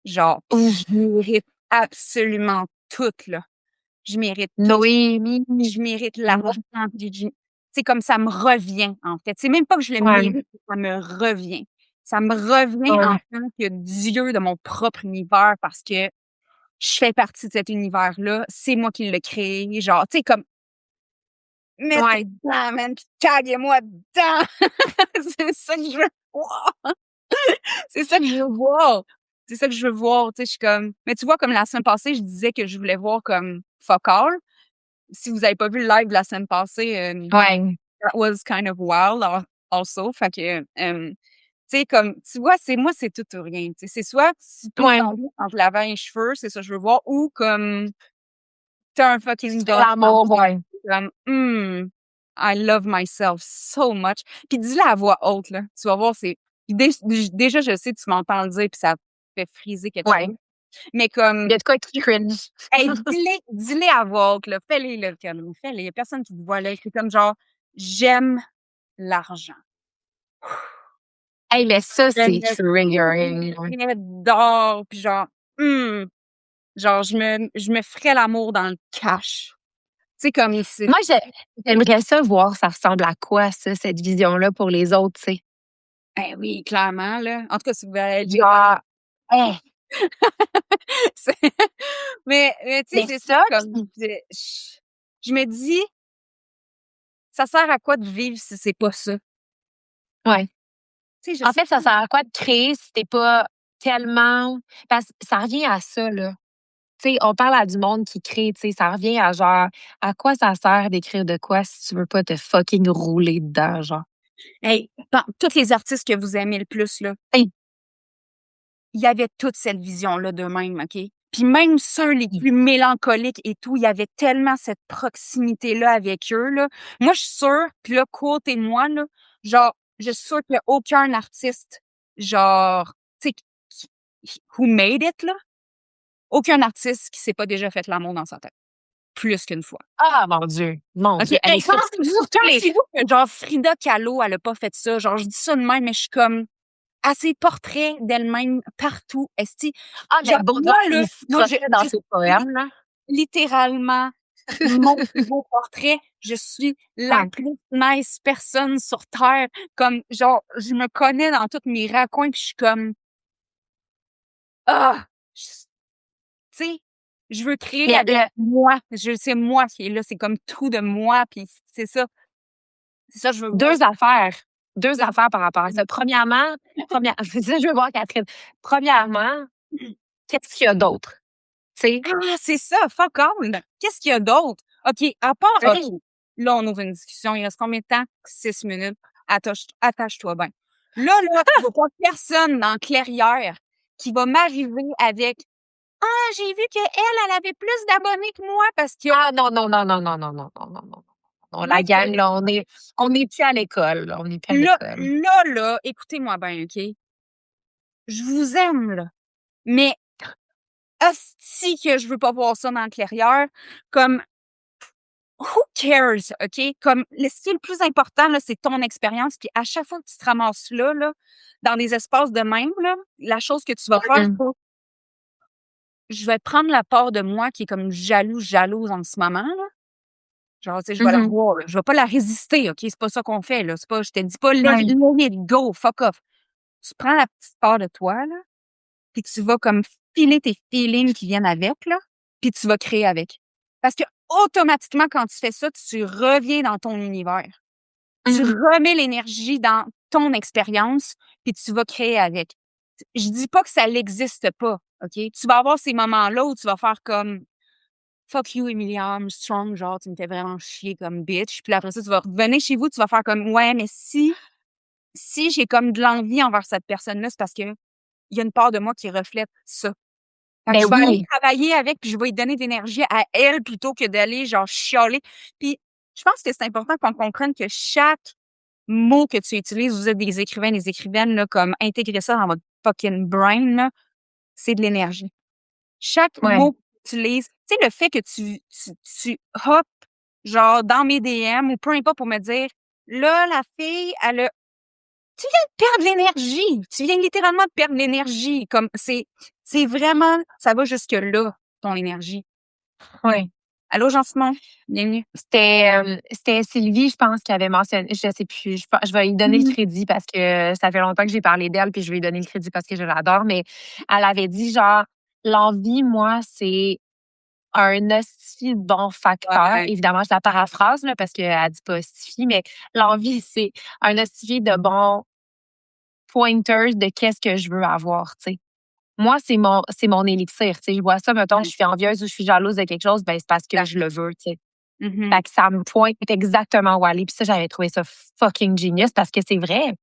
Genre, puis Ouf, je mérite absolument tout, là. Je mérite tout. Noémie, Je mérite moi l'argent, puis c'est comme ça me revient, en fait. C'est même pas que je le ouais, mérite, ça me revient. Ça me revient en ouais, tant que Dieu de mon propre univers parce que je fais partie de cet univers-là. C'est moi qui l'ai créé. Genre, tu sais, comme, mettez ouais. dedans, man, puis taguez-moi dedans. C'est ça que je veux voir. C'est ça que je veux voir. C'est ça que je veux voir. Tu sais, je suis comme, mais tu vois, comme la semaine passée, je disais que je voulais voir comme fuck all. Si vous avez pas vu le live de la semaine passée, Ouais, that was kind of wild also. Fait que, tu sais, comme, tu vois, c'est tout ou rien. Tu sais, c'est soit tu poses ouais. ton lit entre l'avant et les cheveux, c'est ça que je veux voir, ou comme t'as un fucking Faire god l'amour, complex, ouais. comme, I love myself so much. Puis dis-le à voix haute, là. Tu vas voir, c'est puis déjà, je sais, tu m'entends le dire, puis ça fait friser quelque Ouais. chose. Mais comme, Il y a de quoi qui cringe. hey, dis-les à voix haute, là. Fais-les, là, Caro, fais-les. Il y a personne qui te voit, là. C'est comme genre: «J'aime l'argent. Hey, mais ça, Je c'est me triggering, là. couvrirais d'or», puis genre, genre je me ferais l'amour dans le cash. Tu sais, comme c'est Moi, j'aimerais ça voir ça ressemble à quoi ça, cette vision-là pour les autres, tu sais? ben oui, clairement, là. En tout cas, si vous allez être Genre, hey, c'est mais tu sais, mais c'est ça, ça comme puis je me dis: «Ça sert à quoi de vivre si c'est pas ça?» ouais. Tu sais, je En sais fait, ça sert à quoi de créer si tu pas tellement parce que ça revient à ça, là. Tu sais, on parle à du monde qui crée, tu sais, ça revient à genre, à quoi ça sert d'écrire de quoi si tu veux pas te fucking rouler dedans, genre? hey, dans tous les artistes que vous aimez le plus, là, Hey, il y avait toute cette vision-là d'eux-mêmes, OK? Puis même ceux les plus mélancoliques et tout, il y avait tellement cette proximité-là avec eux, là. Moi, je suis sûre, puis là, quotez-moi, là, genre, je suis sûre qu'il y a aucun artiste, genre, tu sais, who made it, là, aucun artiste qui s'est pas déjà fait l'amour dans sa tête, plus qu'une fois. ah mon Dieu, mon OK? Dieu. Hey, Hey, surtout les pensez-vous que genre Frida Kahlo, elle a pas fait ça? Genre, je dis ça de même, mais je suis comme, à ses portraits d'elle-même partout, esti. ah, mais Genre, moi, Baudelaire, là, il se moi, trottait dans ses poèmes, là. littéralement mon plus beau portrait. Je suis la Ouais. plus nice personne sur terre. Comme, genre, je me connais dans tous mes raccoins, puis je suis comme, ah! j Tu sais, je veux créer Mais avec moi. C'est moi qui est là, c'est comme tout de moi, puis c'est ça. C'est ça que je veux voir. 2 affaires. 2 Ça. affaires par rapport à ça. Premièrement, je veux voir Catherine. Premièrement, qu'est-ce qu'il y a d'autre? Tu sais? Ah, c'est ça, fuck all! Qu'est-ce qu'il y a d'autre? OK, à part Oui. OK, là, on ouvre une discussion. Il reste combien de temps? 6 minutes. Attache-toi bien. Là, je veux pas personne dans Clairière qui va m'arriver avec: «Ah, j'ai vu qu'elle, elle avait plus d'abonnés que moi parce que» Ah non, non, non, non, non, non, non, non, non, non. Non, là, la gang, là, on est plus à l'école, là. On n'est plus à là, l'école. là, là, écoutez-moi bien, OK? Je vous aime, là, mais asti que je veux pas voir ça dans Clairière. Comme who cares, OK? Comme ce qui est le plus important, là, c'est ton expérience. Puis à chaque fois que tu te ramasses là, dans des espaces de même, là, la chose que tu vas faire, Mmh. je vais prendre la part de moi qui est comme jalouse en ce moment, là. Genre, tu sais, je vais la Mmh. voir, là. Je vais pas la résister, OK? C'est pas ça qu'on fait, là. C'est pas, je te dis pas, let Ouais. it go, fuck off. Tu prends la petite part de toi, là, puis tu vas comme filer tes feelings qui viennent avec, là, puis tu vas créer avec. Parce que automatiquement, quand tu fais ça, tu reviens dans ton univers. Tu Mmh. remets l'énergie dans ton expérience, puis tu vas créer avec. Je dis pas que ça n'existe pas, OK? Tu vas avoir ces moments-là où tu vas faire comme «Fuck you, Emilia Armstrong», genre, tu me fais vraiment chier comme bitch. Puis après ça, tu vas revenir chez vous, tu vas faire comme «Ouais, mais si j'ai comme de l'envie envers cette personne-là, c'est parce que il y a une part de moi qui reflète ça». Fait que Ben je vais aller oui. travailler avec, puis je vais lui donner de l'énergie à elle plutôt que d'aller genre chialer. Puis je pense que c'est important qu'on comprenne que chaque mot que tu utilises, vous êtes des écrivains, des écrivaines, là, comme intégrer ça dans votre fucking brain, là, c'est de l'énergie. Chaque Ouais. mot que tu utilises, tu sais, le fait que tu hoppes, genre, dans mes DM ou peu importe pour me dire: «Là, la fille, elle a» tu viens de perdre l'énergie. Tu viens littéralement de perdre l'énergie. Comme c'est vraiment ça va jusque-là, ton énergie. Ouais. Allô, Jean-Simon? Bienvenue. C'était Sylvie, je pense, qui avait mentionné, je sais plus, je vais lui donner le Mmh. crédit parce que ça fait longtemps que j'ai parlé d'elle, puis je vais lui donner le crédit parce que je l'adore, mais elle avait dit genre: «L'envie, moi, c'est un hostie de bon facteur». Ouais, Évidemment, je la paraphrase, là, parce qu'elle dit pas hostifie, mais l'envie, c'est un hostie de bon pointers de qu'est-ce que je veux avoir, tu sais. Moi, c'est mon élixir, tu sais. Je vois ça, mettons, je ouais, suis envieuse ou je suis jalouse de quelque chose, ben, c'est parce que exact. je le veux, tu sais. Mmh. Fait que ça me pointe exactement où aller. Puis ça, j'avais trouvé ça fucking genius parce que c'est vrai,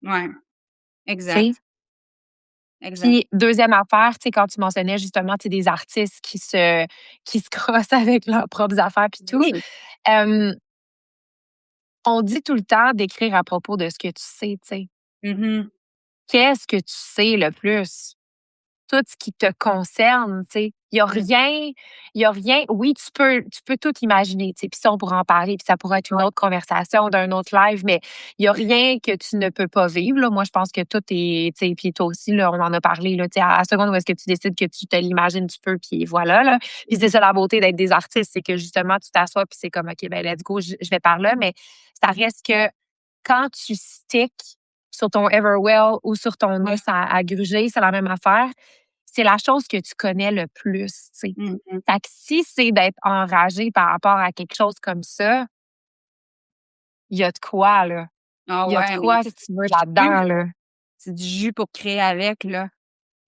Ouais, tu sais. exact, exact. Puis deuxième affaire, tu sais, quand tu mentionnais justement, tu sais, des artistes qui se crossent avec leurs propres affaires puis tout, Oui. hem, on dit tout le temps d'écrire à propos de ce que tu sais, tu sais. Mmh. Qu'est-ce que tu sais le plus? Tout ce qui te concerne, tu sais. Il y a rien oui, tu peux tout imaginer, tu sais, puis ça, on pourra en parler, puis ça pourrait être une Ouais. autre conversation d'un autre live, mais il y a rien que tu ne peux pas vivre, là. Moi, je pense que tout est tu sais, puis toi aussi, là, on en a parlé, là, tu sais, à la seconde où est-ce que tu décides que tu te l'imagines, tu peux, puis voilà, là. Puis c'est ça la beauté d'être des artistes, c'est que justement, tu t'assois, puis c'est comme: «OK, ben let's go, je vais par là», mais ça reste que quand tu sticks sur ton Everwell ou sur ton Ouais. os à gruger, c'est la même affaire. C'est la chose que tu connais le plus, tu sais. Mmh mh. Fait que si c'est d'être enragé par rapport à quelque chose comme ça, il y a de quoi, là. Ah Il y a de ouais, mais quoi, si tu veux, là-dedans, jus, là. c'est du jus pour créer avec, là.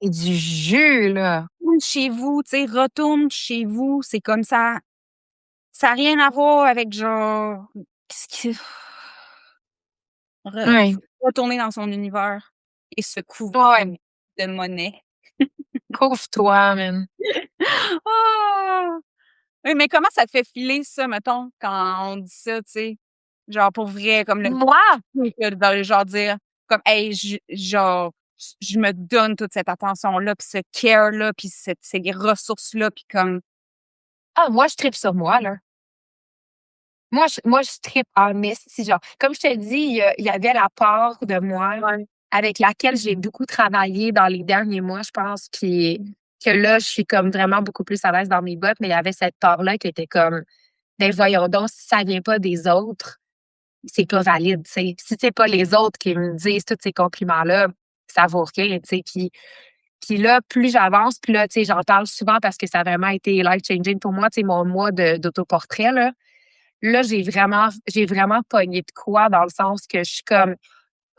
C'est du jus, là. Retourne chez vous, tu sais, retourne chez vous, c'est comme ça a rien à voir avec genre qu'est-ce que Ouais. retourner dans son univers et se Ouais. couvrir de monnaie. Couvre-toi, man. Ah! Oui, mais comment ça te fait filer ça, mettons, quand on dit ça, tu sais? Genre pour vrai, comme le Moi? de genre dire comme: «Hey, je me donne toute cette attention-là, puis ce care-là, puis ces ressources-là», puis comme Ah, moi, je tripe sur moi, là. Moi, je tripe en esti, genre, comme je te dis, il y avait la part de moi ouais. avec laquelle j'ai beaucoup travaillé dans les derniers mois, je pense, que là, je suis comme vraiment beaucoup plus à l'aise dans mes bottes, mais il y avait cette part-là qui était comme, ben voyons donc, si ça vient pas des autres, c'est pas valide, tu sais. Si c'est pas les autres qui me disent tous ces compliments-là, ça vaut rien, tu sais. Puis là, plus j'avance, puis là, tu sais, j'en parle souvent parce que ça a vraiment été life-changing pour moi, tu sais, mon mois d'autoportrait, là. Là, j'ai vraiment pogné de quoi dans le sens que je suis comme,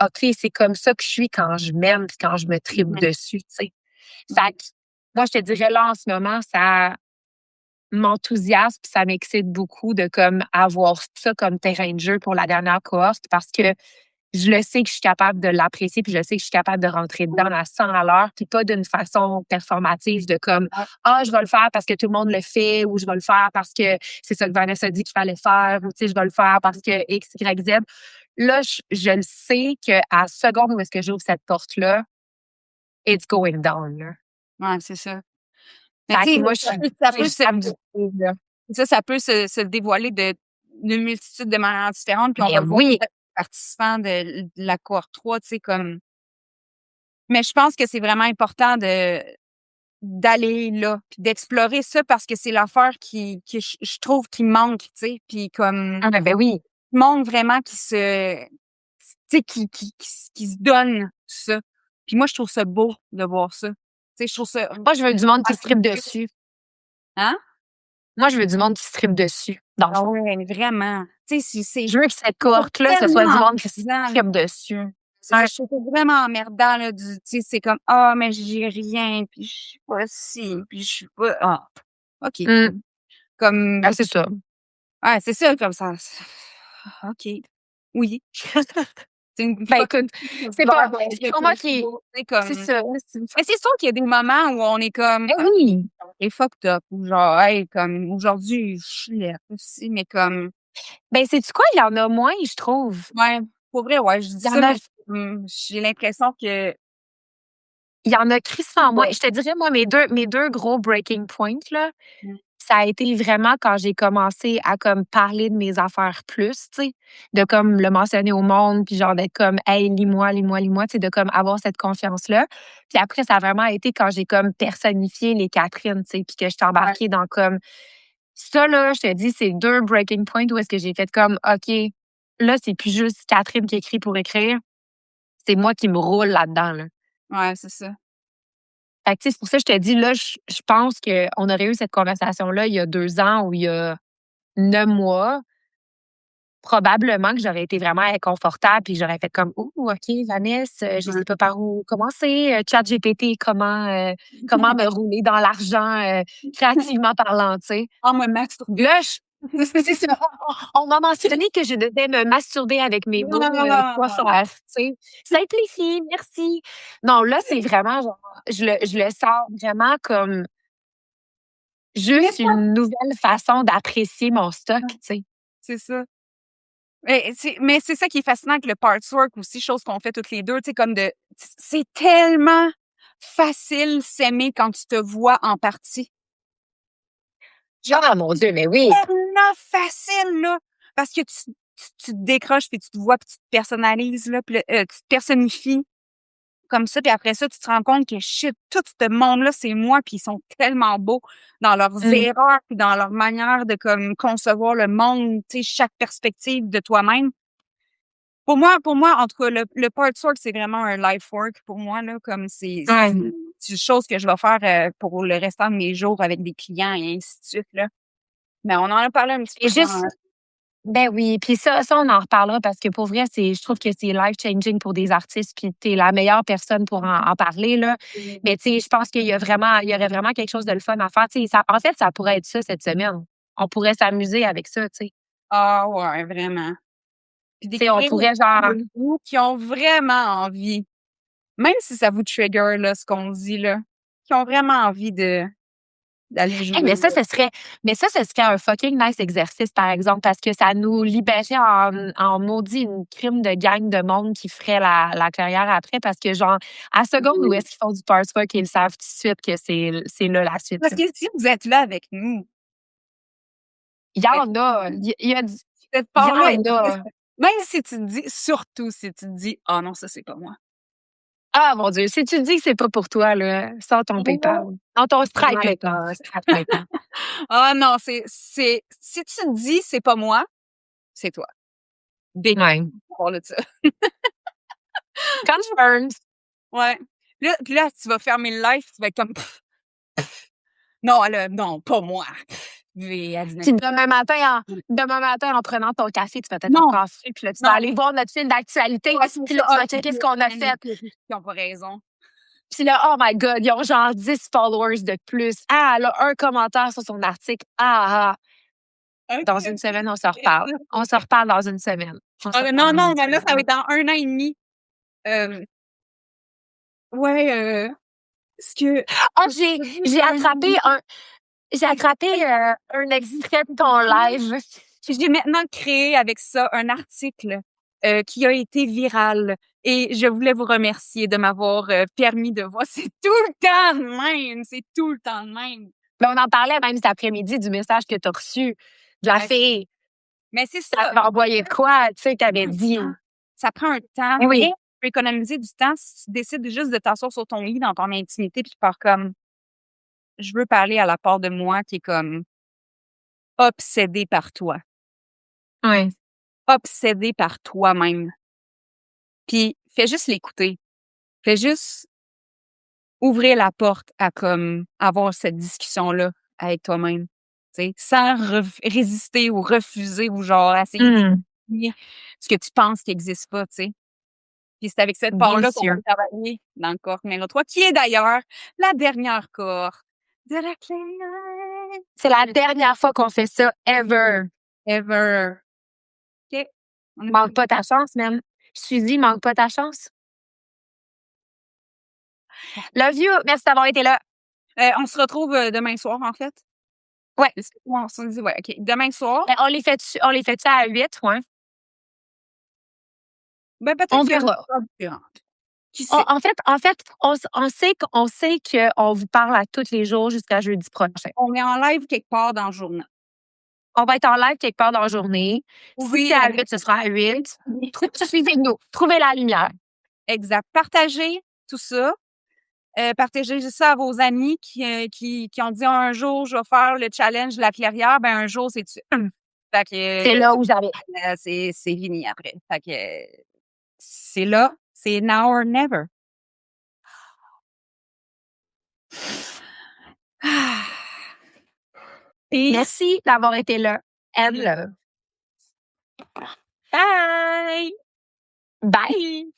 OK, c'est comme ça que je suis quand je m'aime puis quand je me tripe dessus, tu sais. Fait que, moi, je te dirais là, en ce moment, ça m'enthousiasme puis ça m'excite beaucoup de comme avoir ça comme terrain de jeu pour la dernière cohorte parce que je le sais que je suis capable de l'apprécier puis je sais que je suis capable de rentrer dedans à 100 à l'heure puis pas d'une façon performative de comme je vais le faire parce que tout le monde le fait ou je vais le faire parce que c'est ça que Vanessa a dit qu'il fallait faire ou tu sais je vais le faire parce que X Y Z. Là je le sais que à seconde où est-ce que j'ouvre cette porte là, it's going down là. Ouais, c'est ça. Mais Fait tu que sais, moi ça peut se je là. ça peut se dévoiler d'une multitude de manières différentes, puis on Mais va le voir oui, avec les participants de la cohorte 3, tu sais, comme mais je pense que c'est vraiment important d'aller là, puis d'explorer ça parce que c'est l'affaire qui je trouve qui manque, tu sais, puis comme ben oui. monde vraiment qui se tu sais, qui se donne ça. Puis moi, je trouve ça beau de voir ça. Tu sais, je trouve ça Moi, je veux du monde qui se tripe dessus. hein? Moi, je veux du monde qui se tripe dessus, dans le Ah fond. ouais, mais vraiment. Tu sais, c'est Je veux que cette cohorte-là, ce soit du tellement monde qui se emmerdant, là. tripe dessus. C'est ça, je trouve ça vraiment emmerdant, là, tu sais, c'est comme: «Ah, mais j'ai rien, puis je suis pas ci, puis je suis pas» OK. Mmh. Comme C'est ça. ouais, c'est ça, comme ça OK. Oui. C'est une Ben, fuck écoute, c'est pas c'est pas moi qui c'est c'est comme ça. C'est mais c'est sûr qu'il y a des moments où on est comme: Ben «Ah, oui! c'est fucked up» ou genre: «Hey, comme aujourd'hui, je suis laide aussi», mais comme Ben, sais-tu quoi? Il y en a moins, je trouve. ouais, pour vrai, ouais, je dis Il y ça, en a mais j'ai l'impression que il y en a crissement moins. ouais. Je te dirais, moi, mes deux gros breaking points, là, Mmh. ça a été vraiment quand j'ai commencé à comme parler de mes affaires plus, tu sais, de comme le mentionner au monde, puis genre d'être comme hey, lis-moi, lis-moi, lis-moi, tu sais, de comme avoir cette confiance-là. Puis après, ça a vraiment été quand j'ai comme personnifié les Catherine, tu sais, puis que je suis Ouais. embarquée dans comme ça, là, je te dis, c'est deux breaking points où est-ce que j'ai fait comme OK, là, c'est plus juste Catherine qui écrit pour écrire, c'est moi qui me roule là-dedans, là. Ouais, c'est ça. Fait que, tu sais, c'est pour ça que je te dis, là, je pense qu'on aurait eu cette conversation-là il y a 2 ans ou il y a 9 mois. Probablement que j'aurais été vraiment inconfortable puis j'aurais fait comme «Ouh, OK, Vanessa, je Ouais. sais pas par où commencer, ChatGPT, comment me rouler dans l'argent, créativement parlant», tu sais? Ah, moi, masturber. Là, c'est ça, on m'a mentionné que je devais me masturber avec mes mots, quoi faire, tu sais? Simplifie, merci. Non, là, c'est vraiment genre, je le sens vraiment comme Mais juste une nouvelle façon d'apprécier mon stock, tu sais? c'est ça. Mais c'est ça qui est fascinant avec le partswork aussi, chose qu'on fait toutes les 2, tu sais, comme de c'est tellement facile s'aimer quand tu te vois en partie. Genre, Ah mon Dieu, mais oui! tellement facile, là, parce que tu te décroches, puis tu te vois, puis tu te personnalises, là, puis là, tu te personnifies comme ça, puis après ça, tu te rends compte que shit, tout ce monde-là, c'est moi, puis ils sont tellement beaux dans leurs Mmh. erreurs, puis dans leur manière de comme concevoir le monde, tu sais, chaque perspective de toi-même. Pour moi, en tout cas, le partswork, c'est vraiment un life work pour moi, là, comme Ouais. c'est une chose que je vais faire, pour le restant de mes jours avec des clients et ainsi de suite, là. Mais on en a parlé un petit Et peu juste dans ben oui, puis ça, on en reparlera parce que pour vrai, je trouve que c'est life changing pour des artistes, puis tu es la meilleure personne pour en parler, là. Mais tu sais, je pense il y aurait vraiment quelque chose de le fun à faire. Tu sais, en fait, ça pourrait être ça cette semaine. On pourrait s'amuser avec ça, tu sais. ah ouais, vraiment. Puis Tu sais, on découvrir pourrait genre des groupes qui ont vraiment envie, même si ça vous trigger, là, ce qu'on dit, là, qui ont vraiment envie d'aller Hey, jouer, là. mais ça, ce serait un fucking nice exercice, par exemple, parce que ça nous libérait en maudit une crime de gang de monde qui ferait la carrière après, parce que, genre, à seconde où est-ce qu'ils font du parsework, ils savent tout de suite que c'est là la suite, Parce là. que si vous êtes là avec nous, Il y ben, en a, il y a du cette il y part-là en a. existe. Même si tu te dis surtout si tu te dis: «Ah non, ça, c'est pas moi». Ah, mon Dieu, si tu dis que c'est pas pour toi, là, sors ton PayPal. Non, ton Stripe PayPal. Stripe PayPal. Ah non, si tu te dis c'est pas moi, c'est toi. Big Ouais. parle de ça. Confirmed. Ouais. Puis là, tu vas fermer le live, tu vas être comme non, non, pas moi. Puis demain matin, en prenant ton café, tu vas être Non. ton café, puis là, tu vas aller voir notre film d'actualité, Ouais, puis là, tu vas checker ce qu'on a fait. Ils ont pas raison. Puis là, oh my God, ils ont genre 10 followers de plus. Ah, elle a un commentaire sur son article. Ah, ah. Dans une semaine, on se reparle. On se reparle dans une semaine. Non, mais là, ça va être dans 1 an et demi. Ouais, ce que Oh, j'ai attrapé un extrait de ton live. j'ai maintenant créé avec ça un article qui a été viral et je voulais vous remercier de m'avoir permis de voir. C'est tout le temps de même, c'est tout le temps de même. Mais on en parlait même cet après-midi du message que tu as reçu de la fille. Mais c'est ça. T'avais envoyé de quoi, tu sais, t'avais dit. Ça prend un temps. Oui. Et tu peux économiser du temps si tu décides juste de t'asseoir sur ton lit dans ton intimité puis faire comme je veux parler à la part de moi qui est comme obsédée par toi. Ouais. Obsédée par toi-même. Puis fais juste l'écouter. Fais juste ouvrir la porte à comme avoir cette discussion-là avec toi-même. Tu sais, sans résister ou refuser ou genre essayer de définir ce que tu penses qui n'existe pas, tu sais. Puis c'est avec cette part-là qu'on va travailler dans le corps numéro 3, qui est d'ailleurs la dernière corps de la clé. C'est la dernière fois qu'on fait ça, ever. Ever. OK. Manque pas ta chance, même. Suzy, manque pas ta chance. Love you. Merci d'avoir été là. On se retrouve demain soir, en fait. Ouais. On se dit, ouais, OK. Demain soir. On les fait-tu à 8, ouais? Ben, peut-être on verra. Qui sait? En fait, on sait qu'on vous parle à tous les jours jusqu'à jeudi prochain. On est en live quelque part dans le journal. On va être en live quelque part dans la journée. Si c'est à 8, ce sera à 8. Suivez-nous. Trouvez la lumière. Exact. Partagez tout ça. Partagez ça à vos amis qui ont dit un jour, je vais faire le challenge de la clairière. Ben, un jour, c'est fait que, c'est là où j'avais. c'est fini après. Fait que, c'est là. C'est now or never. Merci d'avoir été là. And love. Bye! Bye!